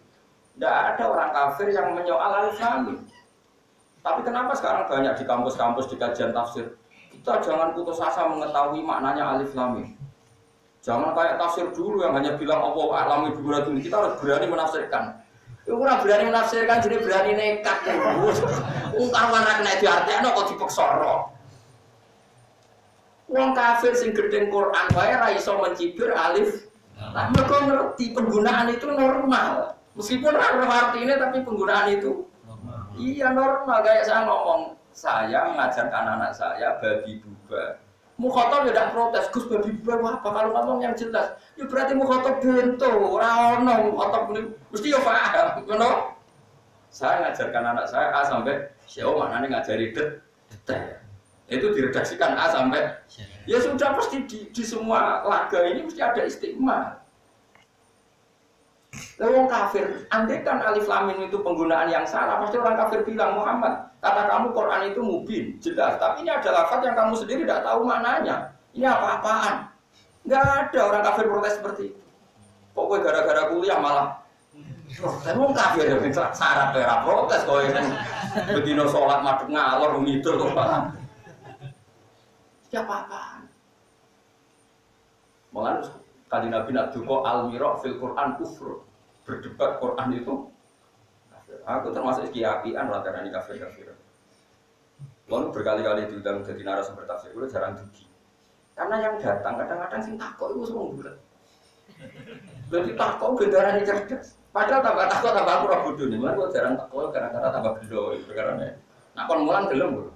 Tidak ada orang kafir yang menyoal alif lam mim. Tapi kenapa sekarang banyak di kampus-kampus di kajian tafsir kita jangan putus asa mengetahui maknanya alif lam mim. Jangan kayak tafsir dulu yang hanya bilang Allah a'lam bimurad. Kita harus berani menafsirkan. Iku ora berani menafsirkan jadi berani nekat. Ungkapan ra kena diartekno kok dipeksa ro. Wong kafir sing gedeng Quran wae ra iso mencibir alif. Lah mergo ngerti penggunaan itu normal. Meskipun ra artine tapi penggunaan itu normal. Iya normal kayak saya ngomong. Saya mengajarkan anak saya babi buba. Mukhotob tidak protes, Gus babi buba apa? Kalau ngomong yang jelas, ya berarti mukhotob bento, ora ono mukhotob ini mesti ya paham, benar? Saya mengajarkan anak saya A sampai siapa maknanya ngajari detail. Itu diredaksikan A sampai ya sudah pasti di semua laga ini mesti ada istiqmah. Wong kafir, andaikan alif lam mim itu penggunaan yang salah, pasti orang kafir bilang Muhammad, kata kamu Quran itu mubin, jelas. Tapi ini ada lafaz yang kamu sendiri tidak tahu maknanya. Ini apa-apaan? Enggak ada orang kafir protes seperti itu. Pokoknya gara-gara kuliah malah protes. Wong kafir ya syarat era protes kowe kan. Bedino salat madhep ngalor ngidul kok paham. Ya apa-apaan. Mulane kali Nabi nak duka al-mira fil Quran kufur. Berdebat Quran itu kafir. Aku termasuk kiai-kiaian rata-rata kafir-kafir. Lalu berkali-kali diundang jadi narasumber tafsir, gue jarang dugi. Karena yang datang kadang-kadang sing takok itu semua bulat. Jadi takut gendaran cerdas. Padahal tambah aku ora bodoh nih. Mulane kok jarang takut karena tambah gelo perkarane. Nah kon mulang gelem lho.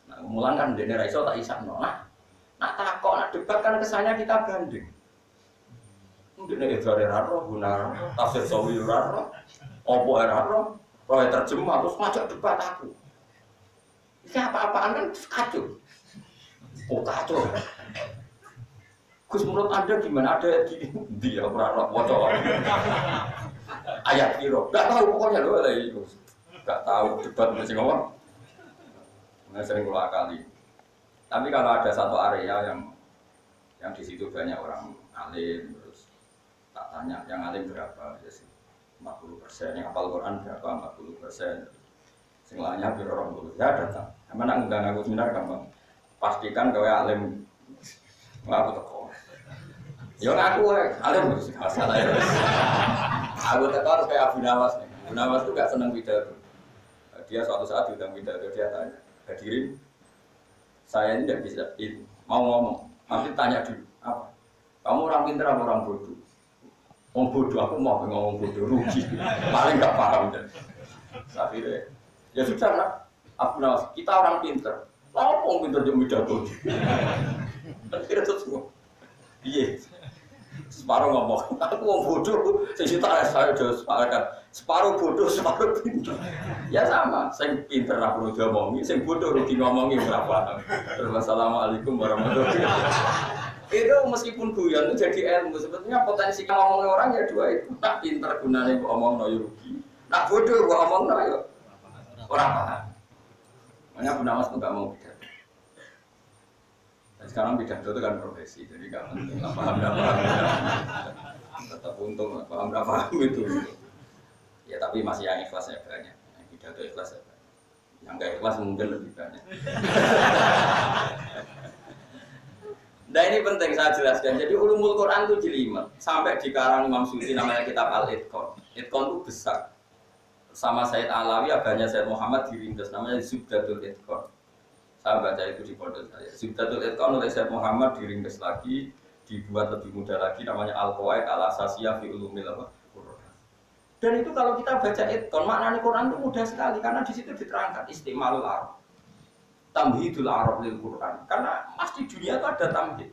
Nah mulang kan dene ra iso tak isakno. Nak takut nak debat kan kesannya kita banding. Dene edare ra ro guna tafsir sawi ora ro. Opo ora ro. Roe terjemah terus ngajak debat aku. Iki apa-apaan kan kacau. Oh kacau. Gus menurut Anda gimana? Ada di dia berarok wocok ayat kiro, nggak tahu pokoknya loh lagi nggak tahu debat masih ngomong nggak sering keluar kali. Tapi kalau ada satu area yang di situ banyak orang alim, terus tak tanya yang alim berapa ya sih 40%, yang hafal Quran berapa 40%, semuanya biar 20 ya datang. Emang nak undang aku seminar gampang, pastikan kau alim nggak aku teko. Ya aku alim masalah ya. Aku tetap harus kayak Abu Nawas nih. Abu Nawas tuh gak seneng pidato. Dia suatu saat diundang pidato, dia tanya, hadirin, saya ini tidak bisa ini, mau ngomong, nanti tanya dulu, apa? Kamu orang pintar atau orang bodoh? Orang bodoh, aku mau ngomong bodoh, rugi, paling gak paham deh. Akhirnya, ya sudah lah, Abu Nawas, kita orang pintar, lalu orang pintar jadi pidato. Akhirnya terus semua, iya. Separuh ngomong, aku mau bodoh, saya sudah sepakat. Separuh bodoh, separuh pintar. Ya sama, saya pintar aku udah ngomongi, saya bodoh rugi ngomongi berapa. Wassalamualaikum warahmatullahi wabarakatuh. Itu meskipun guyon itu jadi ilmu. Sebetulnya potensi ngomongnya orang ya dua itu. Nak pintar gunanya ngomong no rugi, nak bodoh ngomong no orang paham. Makanya Abu Nawas tuh nggak mau pidato. Dan sekarang pidato itu kan profesi, jadi nggak penting lah paham nggak paham. Tetap untung lah paham nggak paham itu. Ya tapi masih yang ikhlasnya banyak, yang pidato ikhlasnya banyak. Yang nggak ikhlas mungkin lebih banyak. Nah ini penting saya jelaskan. Jadi ulumul Quran itu jelimet. Sampai di karang Imam Suyuti namanya kitab Al-Itqan. Itqan itu besar. Sama Said Alawi, abahnya Said Muhammad diringkas namanya Zubdatul Itqan. Saya baca itu di pondok saya. Zubdatul Itqan oleh Said Muhammad diringkas lagi, dibuat lebih mudah lagi namanya Al-Qawaid Al-Asasiyah fi Ulumil Quran. Dan itu kalau kita baca Itqan, maknanya Quran itu mudah sekali karena di situ diterangkan istimalul Arab. Tamhidul Arab lil Quran. Karena pasti dunia itu ada tamhid.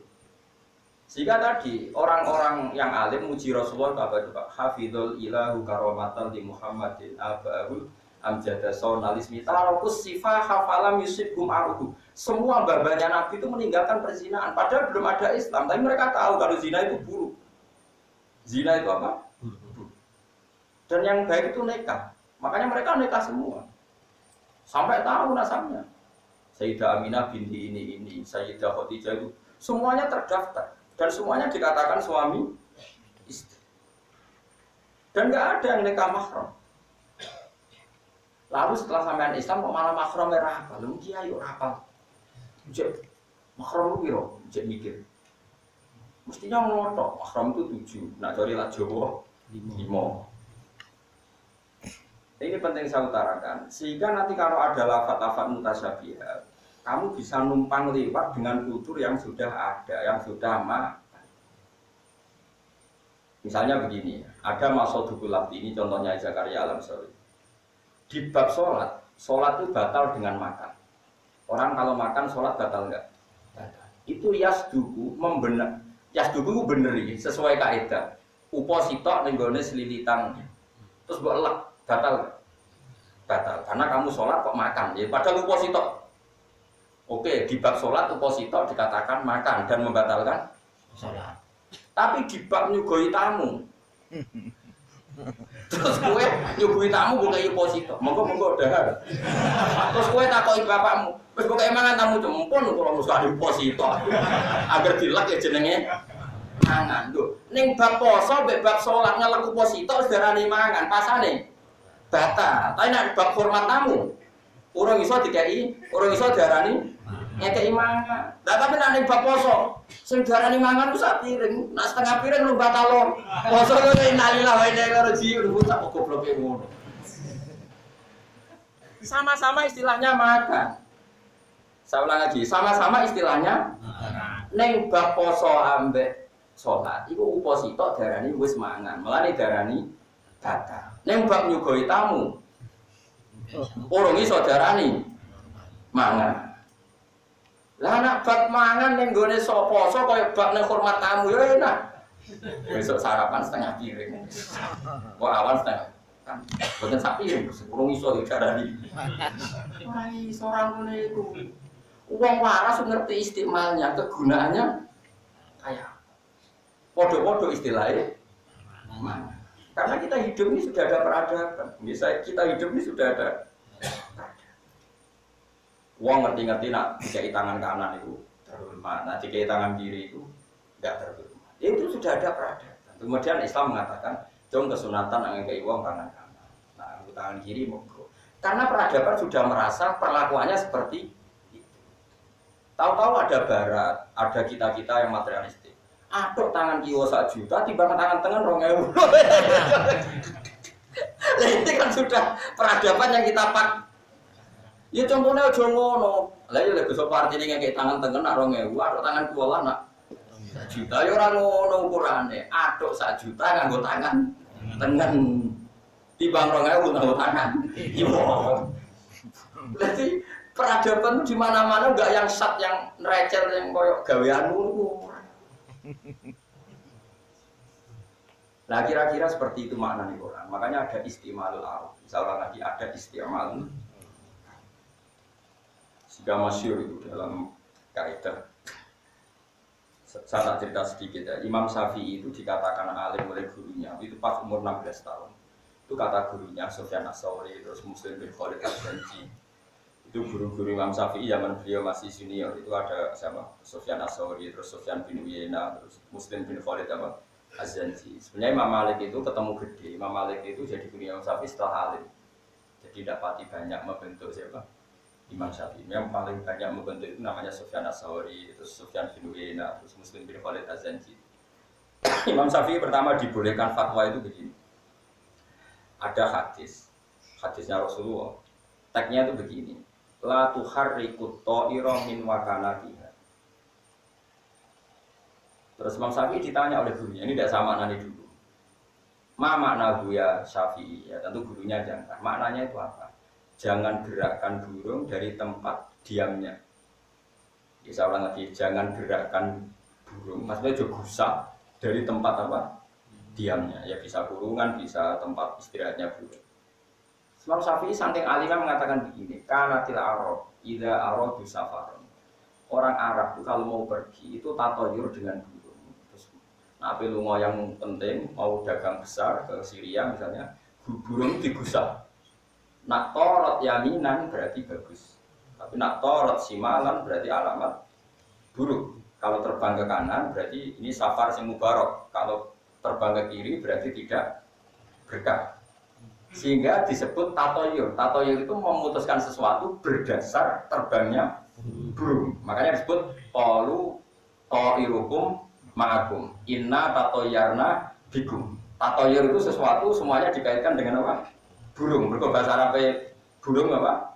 Sehingga tadi orang-orang yang alim muji Rasulullah apa coba hafizul ilahu karomatan di Muhammadin abahul amjada sonalismi tarokus sifah hafalam yusibhum aruhu. Semua babanya Nabi itu meninggalkan perzinahan. Padahal belum ada Islam, tapi mereka tahu kalau zina itu buruk. Zina itu apa? Buruk. Dan yang baik itu nikah. Makanya mereka nikah semua. Sampai tahu nasabnya. Sayyidah Aminah binti ini, Sayyidah Khadijah itu semuanya terdaftar. Dan semuanya dikatakan suami istri. Dan nggak ada yang nikah mahram. Lalu setelah sampean Islam kok malah mahram merah apa? Lalu kiai apa? Jek mahram lu piro? Jek mikir. Mestinya ngono mahram itu 7. Nak cari lah Jawa 5. Ini penting saya utarakan. Sehingga nanti kalau ada lafaz-lafaz mutasyabihat, kamu bisa numpang lewat dengan kultur yang sudah ada, yang sudah makan. Misalnya begini, ada Masodukul Abdi, ini contohnya Zakaria Alam-Sori. Di bab sholat itu batal dengan makan. Orang kalau makan sholat batal enggak? Batal. Itu yasduku membenar, yasduku beneri sesuai kaidah. Uposito nenggone selilitan, terus buat elak batal enggak? Batal. Karena kamu sholat kok makan, ya padahal uposito. Oke, di bab sholat uposito dikatakan makan dan membatalkan sholat. Tapi di bab nyugoi tamu, terus gue nyugoi tamu bukan uposito, monggo dahar. Terus gue takoi bapakmu, terus gue emang tamu cempon kalau musuh uposito, agar dilak ya jenenge mangan. Neng bab poso, bab sholat ngelak uposito, sedarani mangan, pasane batal. Tapi nak bab hormat tamu, orang iso dikai, orang iso diarani ngekei mangan. Nah tapi nak bab poso, sing diarani mangan ku sak piring, nak setengah piring lu batal. Poso ku innalillahi wa inna ilaihi raji'un, tak gobloke ngono. Sama-sama istilahnya makan. Saya ulang lagi, sama-sama istilahnya ning bab poso ambek sholat, itu uposito darani wis mangan, melani darani batal. Neng bab nyugoi tamu, orang iso darani mangan. Lah nak bab mangan neng gone poso kaya bab neng hormat tamu ya enak. Besok sarapan setengah piring, kok awan setengah. Kan, bukan sapi, orang iso darani. Orang iso orang itu, uang waras ngerti istimalnya, kegunaannya kayak. Podo-podo istilahnya, karena kita hidup ini sudah ada peradaban. Misalnya kita hidup ini sudah ada. Uang ngerti-ngerti nak dikai tangan kanan itu terhormat, nah dikai tangan kiri itu tidak terhormat. Itu sudah ada peradaban. Kemudian Islam mengatakan, jom kesunatan nggak uang tangan kanan, nah tangan kiri monggo. Karena peradaban sudah merasa perlakuannya seperti itu. Tahu-tahu ada Barat, ada kita-kita yang materialistik. Aduk tangan kiwa 1 juta, timbang tangan tengah 2.000. Nah, ini kan sudah peradaban yang kita pak. Ya contohnya aja ngono. Lah ya lek besok partine ngekek tangan tengah nak 2.000, aduk tangan kiwa nak 1 juta. Ya ora ngono ukurane. Aduk 1 juta nganggo tangan tengah. Timbang 2.000 nganggo tangan kiwa. Berarti peradaban di mana-mana enggak yang sat yang recel yang koyo gaweanmu. Nah kira-kira seperti itu makna nih Quran. Makanya ada istimalul arab. Misalnya lagi ada istimal. Jika masyhur itu dalam kaidah. Saya tak cerita sedikit ya. Imam Syafi'i itu dikatakan alim oleh gurunya. Itu pas umur 16 tahun. Itu kata gurunya Sufyan Ats-Tsauri, terus Muslim bin Khalid Al-Banji. Itu guru-guru Imam Syafi'i zaman beliau masih senior. Itu ada siapa? Sufyan Ats-Tsauri, terus Sufyan bin Uyainah, terus Muslim bin Khalid Az-Zanji. Sebenarnya Imam Malik itu ketemu gede. Imam Malik itu jadi guru Imam Syafi'i setelah alim. Jadi dapati banyak membentuk siapa? Imam Syafi'i. Yang paling banyak membentuk itu namanya Sufyan Ats-Tsauri, terus Sufyan bin Uyainah, terus Muslim bin Khalid Az-Zanji. Imam Syafi'i pertama dibolehkan fatwa itu begini. Ada hadisnya Rasulullah. Teksnya itu begini. La tuharrikut ta'ira min wakanatiha. Terus Imam Syafi'i ditanya oleh gurunya, ini tidak sama nani dulu. Ma makna ya Syafi'i, ya tentu gurunya jangan. Maknanya itu apa? Jangan gerakkan burung dari tempat diamnya. Bisa ulang lagi, jangan gerakkan burung, maksudnya juga gusah dari tempat apa? Diamnya. Ya bisa kurungan, bisa tempat istirahatnya burung. Imam Syafi'i saking alimnya mengatakan begini, kanatil Arab idza aradu safaron. Orang Arab itu kalau mau pergi itu tatoyur dengan burung. Terus nabi lunga yang penting mau dagang besar ke Syria misalnya, burung digusah. Nak torot yaminan berarti bagus. Tapi nak torot simalan berarti alamat buruk. Kalau terbang ke kanan berarti ini safar sing mubarok. Kalau terbang ke kiri berarti tidak berkah. Sehingga disebut tatoyur. Tatoyur itu memutuskan sesuatu berdasar terbangnya burung. Makanya disebut qalu ta'irukum ma'akum. Inna tatoyarna bikum. Tatoyur itu sesuatu semuanya dikaitkan dengan apa? Burung. Mergo bahasa Arabnya burung apa?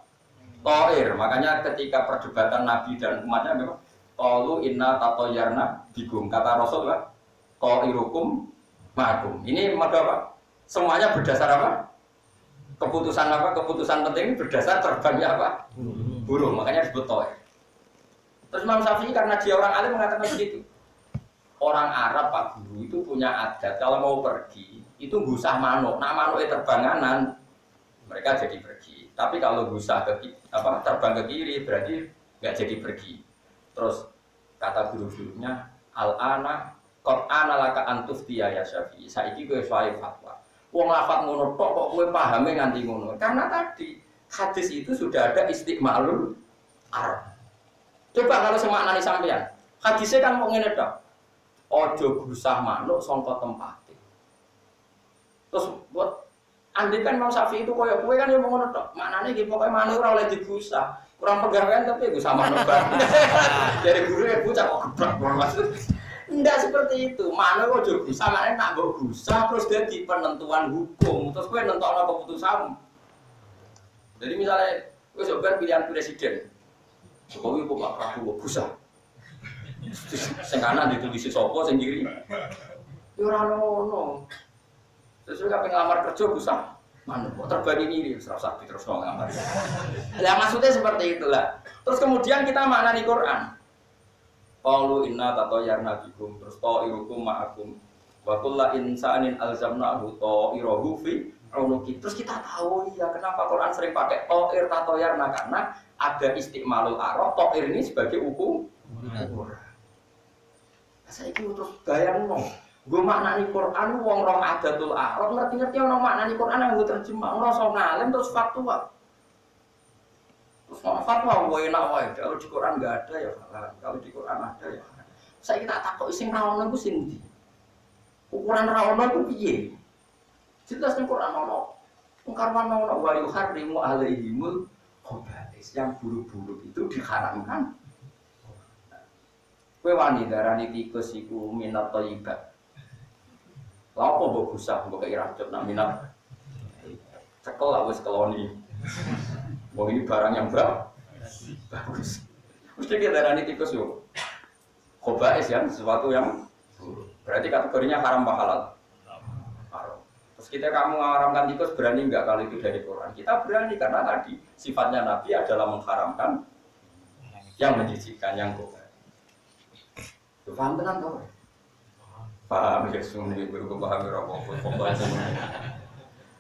Ta'ir. Makanya ketika perdebatan Nabi dan umatnya memang qalu inna tatoyarna bikum. Kata Rasul apa? Ta'irukum ma'akum. Ini mergo apa? Semuanya berdasar apa? Keputusan apa? Keputusan penting berdasar terbangnya apa? Burung. Makanya disebut to'ir. Terus Imam Syafi'i karena dia orang alim mengatakan begitu. Orang Arab Pak Guru itu punya adat kalau mau pergi itu gusah manuk. Nah manuk terbanganan mereka jadi pergi. Tapi kalau gusah ke apa terbang ke kiri berarti nggak jadi pergi. Terus kata guru-gurunya al-ana qad ana laka antuftiya ya Syafi'i. Saiki kowe suai fatwa. Wong lafat ngono tok kok kowe pahame nganti ngono. Karena tadi hadis itu sudah ada istiqmalul Arab. Coba kalau semaknani sampean. Hadisnya kan mau ngene tok. Ojo gusah manuk sangka tempate. Terus buat andai kan Imam Syafi'i itu koyo kowe kan yo ngono tok. Maknane iki pokoke manuk ora oleh digusah. Kurang pegawaian tapi gusah manuk banget. Dari guru ya bocah kok gebrak maksud. Tidak seperti itu. Mana kok juga bisa mana nak mbok gusah terus jadi penentuan hukum. Terus kowe nentokno keputusan. Jadi misalnya kowe coba pilihan presiden. Jokowi kok Pak Prabowo gusah. Sing kanan ditulisi sapa sing kiri. Ya ora ono. Sesuai kabeh ngelamar kerja usah mana kok terbagi ngiri serap sakti terus ngelamar. Lah maksudnya seperti itulah. Terus kemudian kita maknani Quran. Qalu inna tatayyarna bikum terus ta'irukum ma'akum wa kullu insanin alzamnahu ta'irahu fi unuki. Terus kita tahu ya kenapa Quran sering pakai ta'ir tatayyarna karena ada istimalul arab ta'ir ini sebagai ukuran. Saya itu terus bayangno, gue maknani Quran wong roh adatul arab ngerti-ngerti ono maknani Quran yang gue terjemah ngrasa ngalim terus fatwa. Terus fatwa gue enak wae, kalau di Quran enggak ada ya halal, kalau di Quran ada ya. Saya kita takut sing rawono ku sing ndi? Ukuran rawono ku piye? Jelas ning Quran ono. Wong karwan ono wa yuharrimu alaihimul khaba'is yang buruk-buruk itu diharamkan. Kowe wani darani tikus iku minat thayyibat. Lha apa mbok gusah mbok kei racun nak minat. Cekel lah wis keloni. Wong ini barang yang bagus. Mesti kita darani tikus yo. Khobais ya, sesuatu yang berarti kategorinya haram apa halal? Haram. Terus kamu mengharamkan tikus berani enggak kalau itu dari Quran? Kita berani karena tadi sifatnya Nabi adalah mengharamkan yang menjijikkan, yang khobais. Paham tenan to? Paham ya sune baru paham ora apa-apa.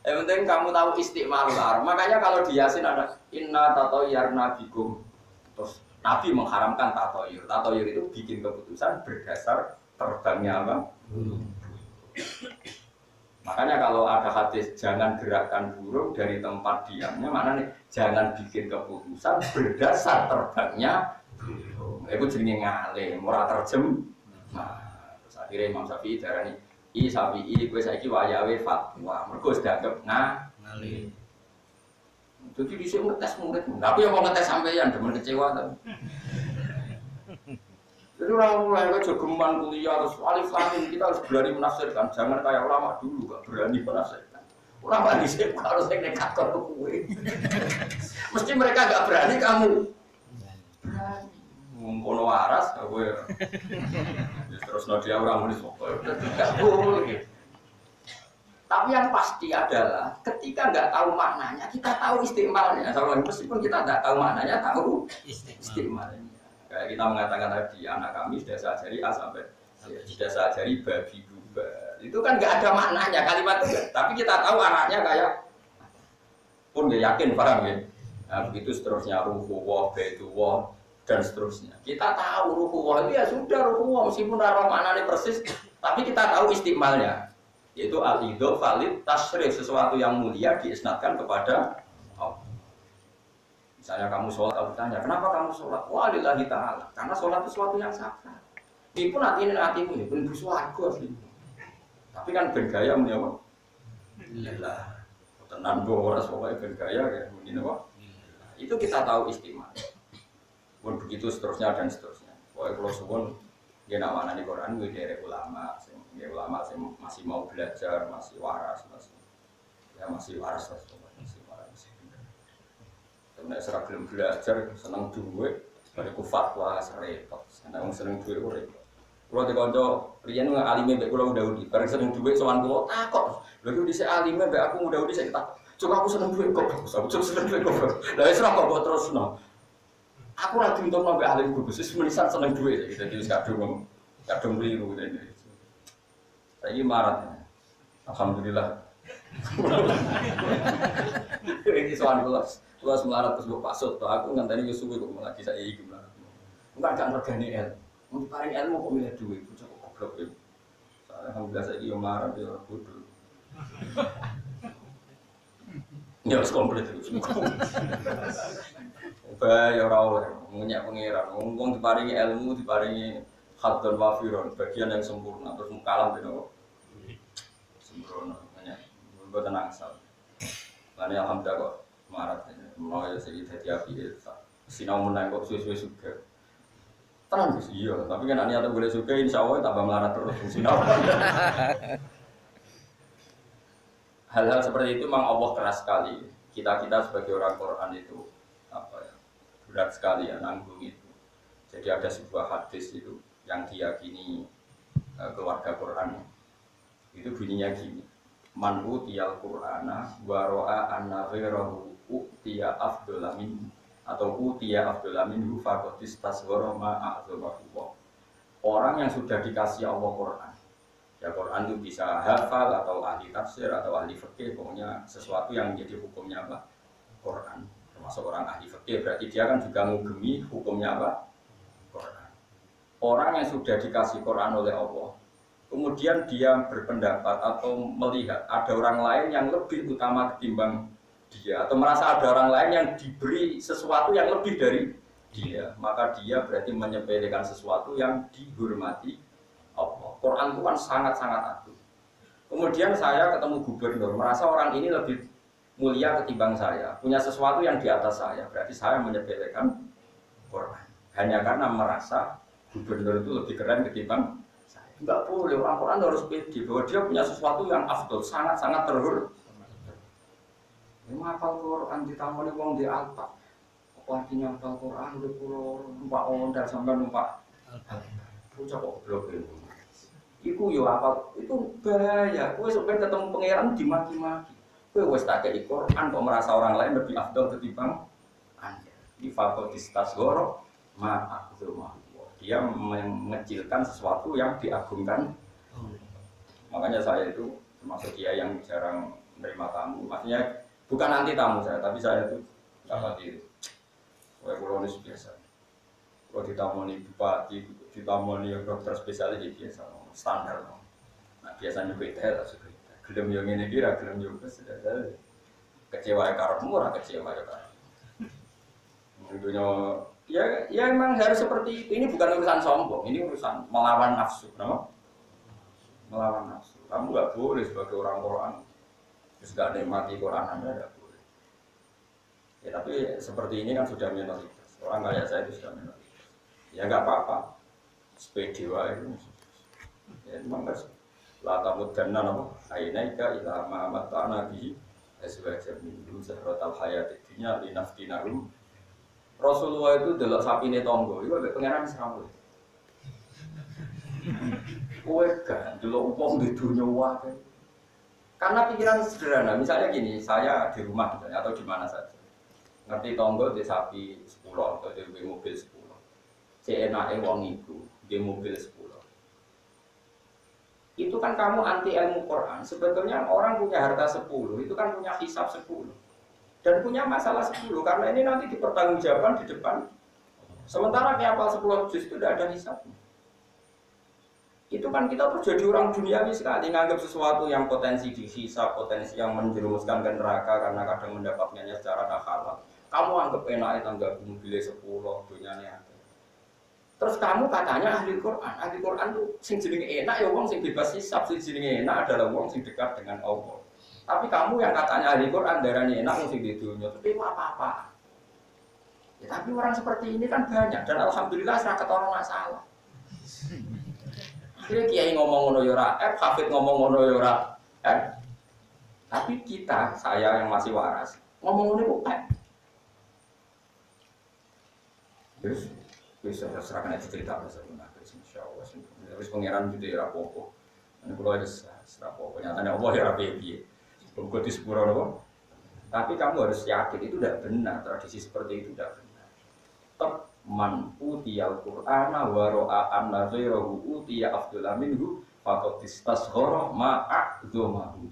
Yang penting kamu tahu istiqmalul ar. Makanya kalau di Yasin ada inna tatayyarna bikum. Terus Nabi mengharamkan tatoyur. Tatoyur itu bikin keputusan berdasar terbangnya apa? Makanya kalau ada hadis jangan gerakkan burung dari tempat diamnya, mana nih? Jangan bikin keputusan berdasar terbangnya burung. Itu jenenge ngalim, ora terjem. Nah, terus akhirnya Imam Syafi'i darani I Syafi'i kowe saiki wayahe fatwa. Mergo wis dianggap ngalim. Jadi dhisik ngetes murid. Tapi yang mau ngetes sampeyan demen kecewa ta. Jadi orang mulai jogeman kuliah terus alif lam mim kita harus berani menafsirkan. Jangan kayak ulama dulu gak berani menafsirkan. Ulama dhisik harus sing nekat karo kowe. Mesti mereka gak berani kamu. Berani. Ngono waras kowe. Terus dia orang muni sapa. Enggak boleh. Tapi yang pasti adalah ketika nggak tahu maknanya, kita tahu istimalnya. Soalnya meskipun kita nggak tahu maknanya, tahu istimalnya. Kayak kita mengatakan tadi, anak kami sudah saya ajari A sampai sudah saya ajari babi bubar. Itu kan nggak ada maknanya kalimat itu. Tapi kita tahu anaknya kayak pun dia yakin paham ya. Nah, begitu seterusnya ruhuwah, baituwah dan seterusnya. Kita tahu ruhuwah itu ya sudah ruhuwah meskipun arah maknanya persis, tapi kita tahu istimalnya. Yaitu al-idho valid tasrif sesuatu yang mulia diisnadkan kepada Allah. Misalnya kamu sholat, aku tanya, kenapa kamu sholat? Wah lillahi ta'ala, karena sholat itu sesuatu yang sakral. Ini pun hatimu ya, pun bersuarga sih. Tapi kan bergaya menjawab lillah. Tenan gue orang pokoknya bergaya ya, menjawab. Itu kita tahu istimewa. Pun begitu seterusnya dan seterusnya. Pokoknya kalau suwun dia nak mana di Quran gue dari ulama, ya ulama masih mau belajar, masih waras, masih waras lah, masih waras. Karena serap belum belajar, senang duit, dari fatwa serempet, karena orang senang duit repot. Kalau dikonco, rian nggak alimnya baik pulau Daudi, bareng senang duit soal pulau takut. Lalu di si alimnya baik aku Daudi saya tak, coba aku senang duit kok, aku senang duit kok. Lalu serap kok terus no. Aku lagi untuk nambah ahli gugus, menisan seneng duit, jadi kadung keliru ini. Saya ini marah, alhamdulillah. Ini soal luas melarat terus pasut, aku nganteni Yusuf itu lagi saya ikut melarat. Enggak regani ilmu, mau paling ilmu kok milih duit, cukup goblok itu. Alhamdulillah saya ini marah dia bodoh. Ya harus komplit itu. Bayar oleh menyak pengiran, ngomong diparingi ilmu, diparingi hadon wafiron, bagian yang sempurna, terus mukalam itu sempurna, banyak, gue tenang asal. Lalu alhamdulillah kok marat, mau ya sih jadi api, sinau menang kok suwe-suwe juga. Tenang sih, iya, tapi kan aniatnya boleh juga, insya Allah tambah melarat terus sinau. Hal-hal seperti itu memang Allah keras sekali. Kita sebagai orang Quran itu apa ya? Berat sekali ya nanggung itu. Jadi ada sebuah hadis itu yang diyakini keluarga Quran itu bunyinya gini. Man utiyal Qur'ana wa ra'a anna ghairahu utiya afdhala min atau utiya afdhala minhu faqad istasghara ma a'zabahu. Orang yang sudah dikasih Allah Quran. Ya Quran itu bisa hafal atau ahli tafsir atau ahli fikih, pokoknya sesuatu yang menjadi hukumnya apa? Quran. Termasuk orang ahli fikih berarti dia kan juga mengugemi hukumnya apa? Quran. Orang yang sudah dikasih Quran oleh Allah, kemudian dia berpendapat atau melihat ada orang lain yang lebih utama ketimbang dia, atau merasa ada orang lain yang diberi sesuatu yang lebih dari dia, maka dia berarti menyepelekan sesuatu yang dihormati Allah. Quran itu kan sangat-sangat agung. Kemudian saya ketemu gubernur, merasa orang ini lebih mulia ketimbang saya, punya sesuatu yang di atas saya, berarti saya menyepelekan Quran hanya karena merasa gubernur itu lebih keren ketimbang saya. Enggak boleh, orang Quran harus pede bahwa dia punya sesuatu yang afdol, sangat-sangat terhormat. Ini hafal Quran ditamoni wong di alpa. Apa artinya hafal Quran di pulau numpak ondar sampai numpak pucuk kok blok itu. Iku yo hafal, itu bahaya. Kowe sampai ketemu pangeran dimaki-maki. Kowe wis tak kei Quran kok merasa orang lain lebih afdol ketimbang Anda. Di fakultas goro ma aku dia mengecilkan sesuatu yang diagungkan. Makanya saya itu termasuk dia yang jarang menerima tamu. Maksudnya bukan anti tamu saya, tapi saya itu dapat itu. Saya kolonis biasa. Kalau ditamoni bupati, ditamoni dokter spesialis biasa, standar. Nah biasanya beda, tak suka. Gelem yang ini kira, gelem yang sudah kecewa karepmu, ora kecewa ya kan. Tentunya ya memang harus seperti itu. Ini bukan urusan sombong, ini urusan melawan nafsu, kenapa? Melawan nafsu. Kamu nggak boleh sebagai orang Quran, terus nggak nikmati Quran Anda nggak boleh. Ya tapi seperti ini kan sudah minoritas. Orang kayak saya itu sudah minoritas. Ya nggak apa-apa. Sepedi wae itu. Ya memang harus. La tamuddanna nama ainaika ila ma mata'na bihi azwajan minhum zahratal hayatid dunya linaftinahum. Rasulullah itu delok sapine tangga, iku mek pangeran serawut. Kowe kan delok wong di dunya wae. Karena pikiran sederhana, misalnya gini, saya di rumah misalnya atau di mana saja. Ngerti tangga di sapi 10 atau di mobil 10. Seenake wong iku di mobil 10. Itu kan kamu anti ilmu Quran. Sebetulnya orang punya harta 10, itu kan punya hisab 10. Dan punya masalah 10, karena ini nanti dipertanggungjawabkan di depan. Sementara hafal 10 juz itu tidak ada hisabnya. Itu kan kita terus jadi orang duniawi sekali, nganggap sesuatu yang potensi dihisab, potensi yang menjerumuskan ke neraka karena kadang mendapatkannya secara tak halal. Kamu anggap enak tangga mobilnya 10, dunianya ada. Terus kamu katanya ahli Quran tuh sing jenenge enak ya wong sing bebas hisab, sing jenenge enak adalah wong sing dekat dengan Allah. Tapi kamu yang katanya ahli Quran darahnya enak wong sing di dunia, tapi apa-apa. Ya, tapi orang seperti ini kan banyak dan alhamdulillah serakat orang masalah. Akhirnya kiai ngomong ngono yo ora, hafid ngomong ngono yo ora. Tapi kita, saya yang masih waras, ngomong ngono kok terus bisa serahkan aja cerita bahasa Indonesia, insyaallah. Terus pangeran gitu ya rapopo. Ini kalau ada rapopo, nyatanya Allah ya rapi. Bukan di sepuro loh. Tapi kamu harus yakin itu tidak benar, tradisi seperti itu tidak benar. Tetap man utiyal Qur'ana wa ra'a anna ghairahu utiya afdhala minhu faqad istasghara ma'adzamahu.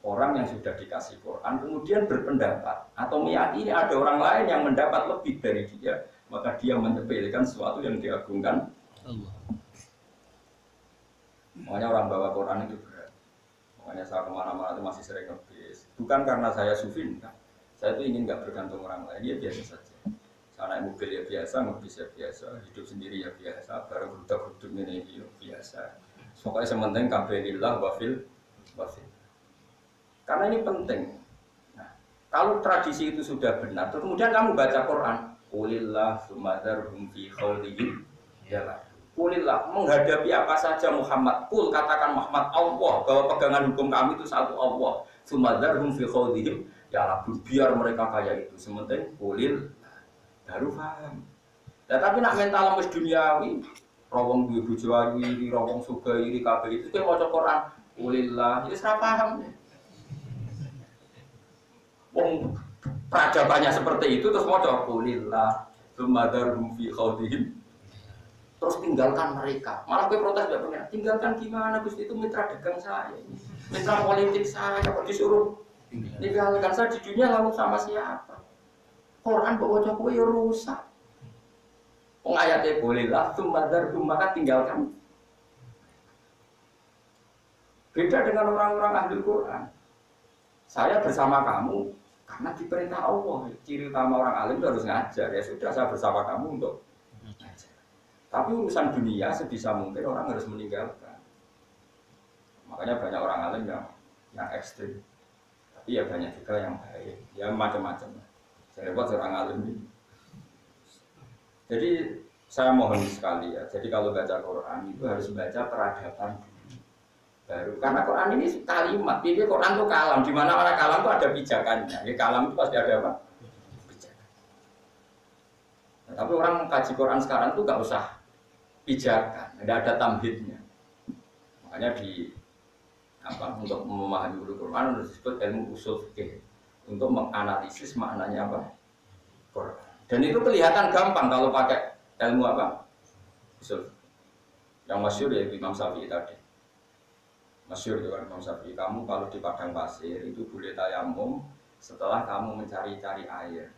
Orang yang sudah dikasih Quran kemudian berpendapat atau meyakini ada orang lain yang mendapat lebih dari dia, maka dia menyepelekan sesuatu yang diagungkan Allah. Makanya orang bawa Quran itu berat. Makanya saya kemana-mana itu masih sering ngebis. Bukan karena saya sufi, enggak. Saya itu ingin nggak bergantung orang lain, ya biasa saja. Saya naik mobil ya biasa, ngebis ya biasa, hidup sendiri ya biasa, bareng beruduk-uduk ini ya biasa. Pokoknya sementing kabelillah wafil. Karena ini penting. Nah, kalau tradisi itu sudah benar, terus kemudian kamu baca Quran, Qulillah sumadharhum fi khawdihim yalah. Qulillah, menghadapi apa saja Muhammad, Qul katakan Muhammad Allah, bahwa pegangan hukum kami itu satu Allah. Sumadharhum fi khawdihim yalah, biar mereka kayak itu. Sementing Qulil baru paham. Nah, tapi nak mental mus duniawi, rawong duwe bojo ayu iri, rawong sugih iri kabeh itu kowe maca Quran ulillah, itu ora paham. Wong peradabannya seperti itu terus maca ulillah, sumadarhum fi khawdihim. Terus tinggalkan mereka. Malah gue protes gak pengen. Tinggalkan gimana Gusti, itu mitra dagang saya, mitra politik saya, kok disuruh tinggalkan. Saya di dunia lalu sama siapa? Quran bawa coba ya rusak. Ayatnya bolehlah sumadarhum, maka tinggalkan. Beda dengan orang-orang ahli Quran. Saya bersama kamu karena diperintah Allah. Ciri utama orang alim itu harus ngajar. Ya sudah, saya bersama kamu untuk ngajar. Tapi urusan dunia sebisa mungkin orang harus meninggalkan. Makanya banyak orang alim yang ekstrim. Tapi ya banyak juga yang baik. Ya macam-macam. Saya buat orang alim ini. Jadi saya mohon sekali ya. Jadi kalau baca Quran itu harus baca peradaban dulu. Baru karena Quran ini kalimat. Jadi Quran itu kalam. Di mana kalam itu ada pijakannya. Ya, kalam itu pasti ada apa? Pijakan. Nah, tapi orang kaji Quran sekarang itu nggak usah pijakan, tidak ada tamhidnya. Makanya untuk memahami Quran harus disebut ilmu usul fikih, untuk menganalisis maknanya apa Quran. Dan itu kelihatan gampang kalau pakai ilmu apa usul. Yang masyhur ya Imam Syafi'i tadi. Masyhur itu kan Imam Syafi'i. Kamu kalau di padang pasir itu boleh tayamum setelah kamu mencari-cari air.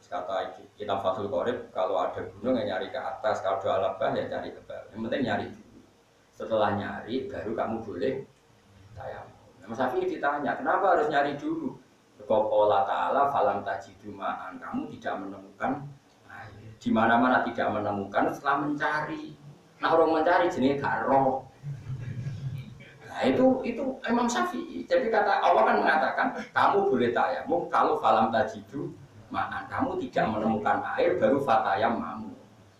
Kata kita Fathul Qorib, kalau ada gunung yang nyari ke atas, kalau ada alabah ya cari ke bawah. Yang penting nyari dulu. Setelah nyari, baru kamu boleh tayamum. Mas Syafi'i ditanya, kenapa harus nyari dulu? Allah Ta'ala falam tajidu ma'an, kamu tidak menemukan air. Di mana-mana tidak menemukan setelah mencari. Nah orang mencari jenis garo. Nah itu Imam Syafi'i. Jadi kata Allah kan mengatakan, kamu boleh tayamum kalau falam tajidu ma'an, kamu tidak menemukan air baru fatayam mamu.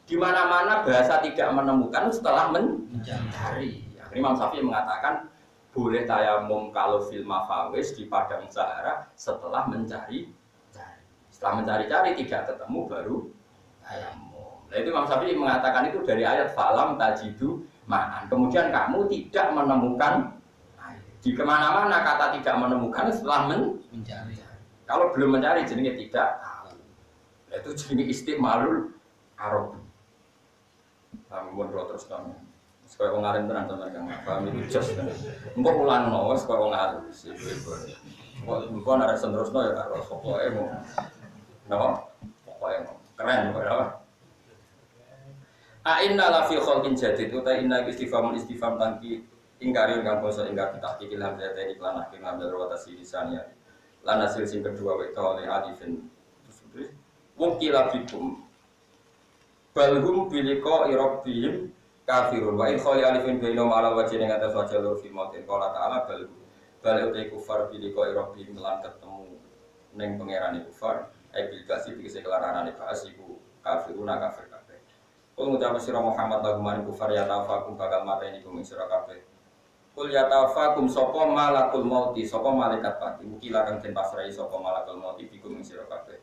Di mana-mana bahasa tidak menemukan setelah mencari. Akhirnya Imam Syafi'i mengatakan boleh tayamum kalau fil mafawis di padang Sahara setelah mencari. Setelah mencari-cari tidak ketemu baru tayamum. Nah itu Imam Syafi'i mengatakan itu dari ayat falam tajidu ma'an. Kemudian kamu tidak menemukan air. Di kemana-mana kata tidak menemukan setelah mencari. Kalau belum mencari jenenge tidak tahu. Itu jenenge istimalul arab. Amun terus kamu. Supaya wong alim tenan sampeyan kang paham itu jos kan. Engko ulangno wis koyo wong alim sih. Engko ana terusno ya karo pokoke mau. Napa? Pokoke keren kok ya. A inna la fi khalqin jadid uta inna istifham tangki ingkari kang basa ingkar tahqiqil hamzah ta iklan hakim hamzah wa tasilisannya. Lan hasil sing kedua itu oleh alifin tersebut wukila bikum balhum biliko irobihim kafirun wa in khali alifin bainahum ala wajhin ing atas wajah lur fi mautin qala ta'ala bal utai kufar biliko irobihim lan ketemu ning pangerane kufar bil kasih dikese kelanarane bahas iku kafiruna kafir kabeh. Kul ngucap sira Muhammad lagu maring kufar ya tafakum bakal mateni kum sira kabeh. Kul yatafakum sapa malakul mauti sapa malaikat pati mukila kang den pasrahi sapa malakul mauti bikum ing sira kabeh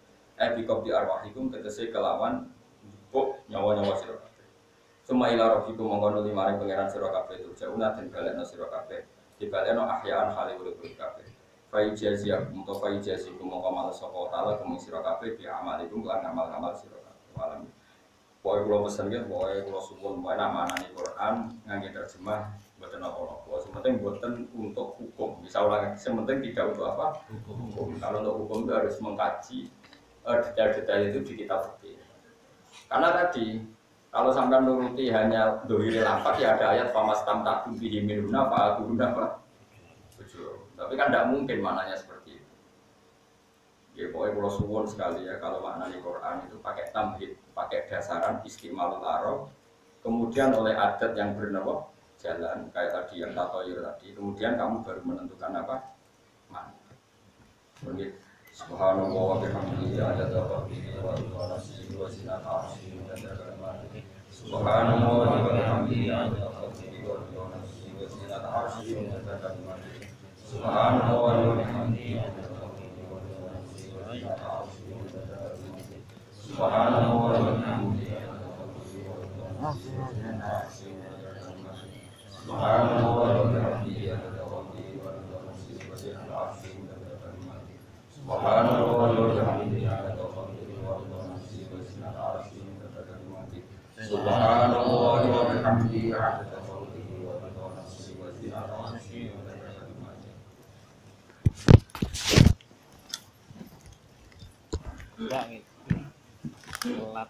bikum di arwahikum tegese kelawan njupuk nyawa-nyawa sira kabeh suma ila rabbikum mongko nuli maring pangeran sira kabeh turjauna den balekno sira kabeh dibalekno ahyaan hale urip kabeh fa ijaziyakum to fa ijazikum mongko males sapa taala kum sira kabeh bi amalikum lan amal-amal sira kabeh alam. Pokoke kula pesen nggih, pokoke kula suwun pokoke manani Quran ngangge terjemah mboten apa-apa. Sementing mboten untuk hukum. Bisa ulang, sementing tidak untuk apa? Hukum. Kalau untuk hukum itu harus mengkaji detail-detail itu di kitab fikih. Karena tadi kalau sampai nuruti hanya dohiri lafaz ya ada ayat famastam takum bihi minuna fa'atuhuna apa? Tapi kan tidak mungkin maknanya seperti itu. Ya pokoknya kalau suwun sekali ya kalau maknanya Quran itu pakai tamhid, pakai dasaran istimalul arab, kemudian oleh adat yang bernama jalan kayak tadi yang tatoyur tadi, kemudian kamu baru menentukan apa mana. Begitu. Subhanallah wa bihamdihi adada khalqihi wa nafsihi wa zinata arsyihi wa adada kalimatihi. Subhanallah wa bihamdihi adada khalqihi wa nafsihi wa zinata arsyihi wa adada kalimatihi. Subhanallah wa bihamdihi adada khalqihi wa nafsihi wa zinata arsyihi wa adada kalimatihi. Subhanallah wa bihamdihi adada khalqihi wa Subhanallah wa bihamdihi adada khalqihi wa rida nafsihi wa zinata arsyihi wa midada kalimatihi. Subhanallah wa bihamdihi adada khalqihi wa rida nafsihi wa zinata arsyihi wa midada kalimatihi. Subhanallah wa bihamdihi adada khalqihi wa rida nafsihi wa zinata arsyihi wa midada kalimatihi.
Enggak gitu. Telat.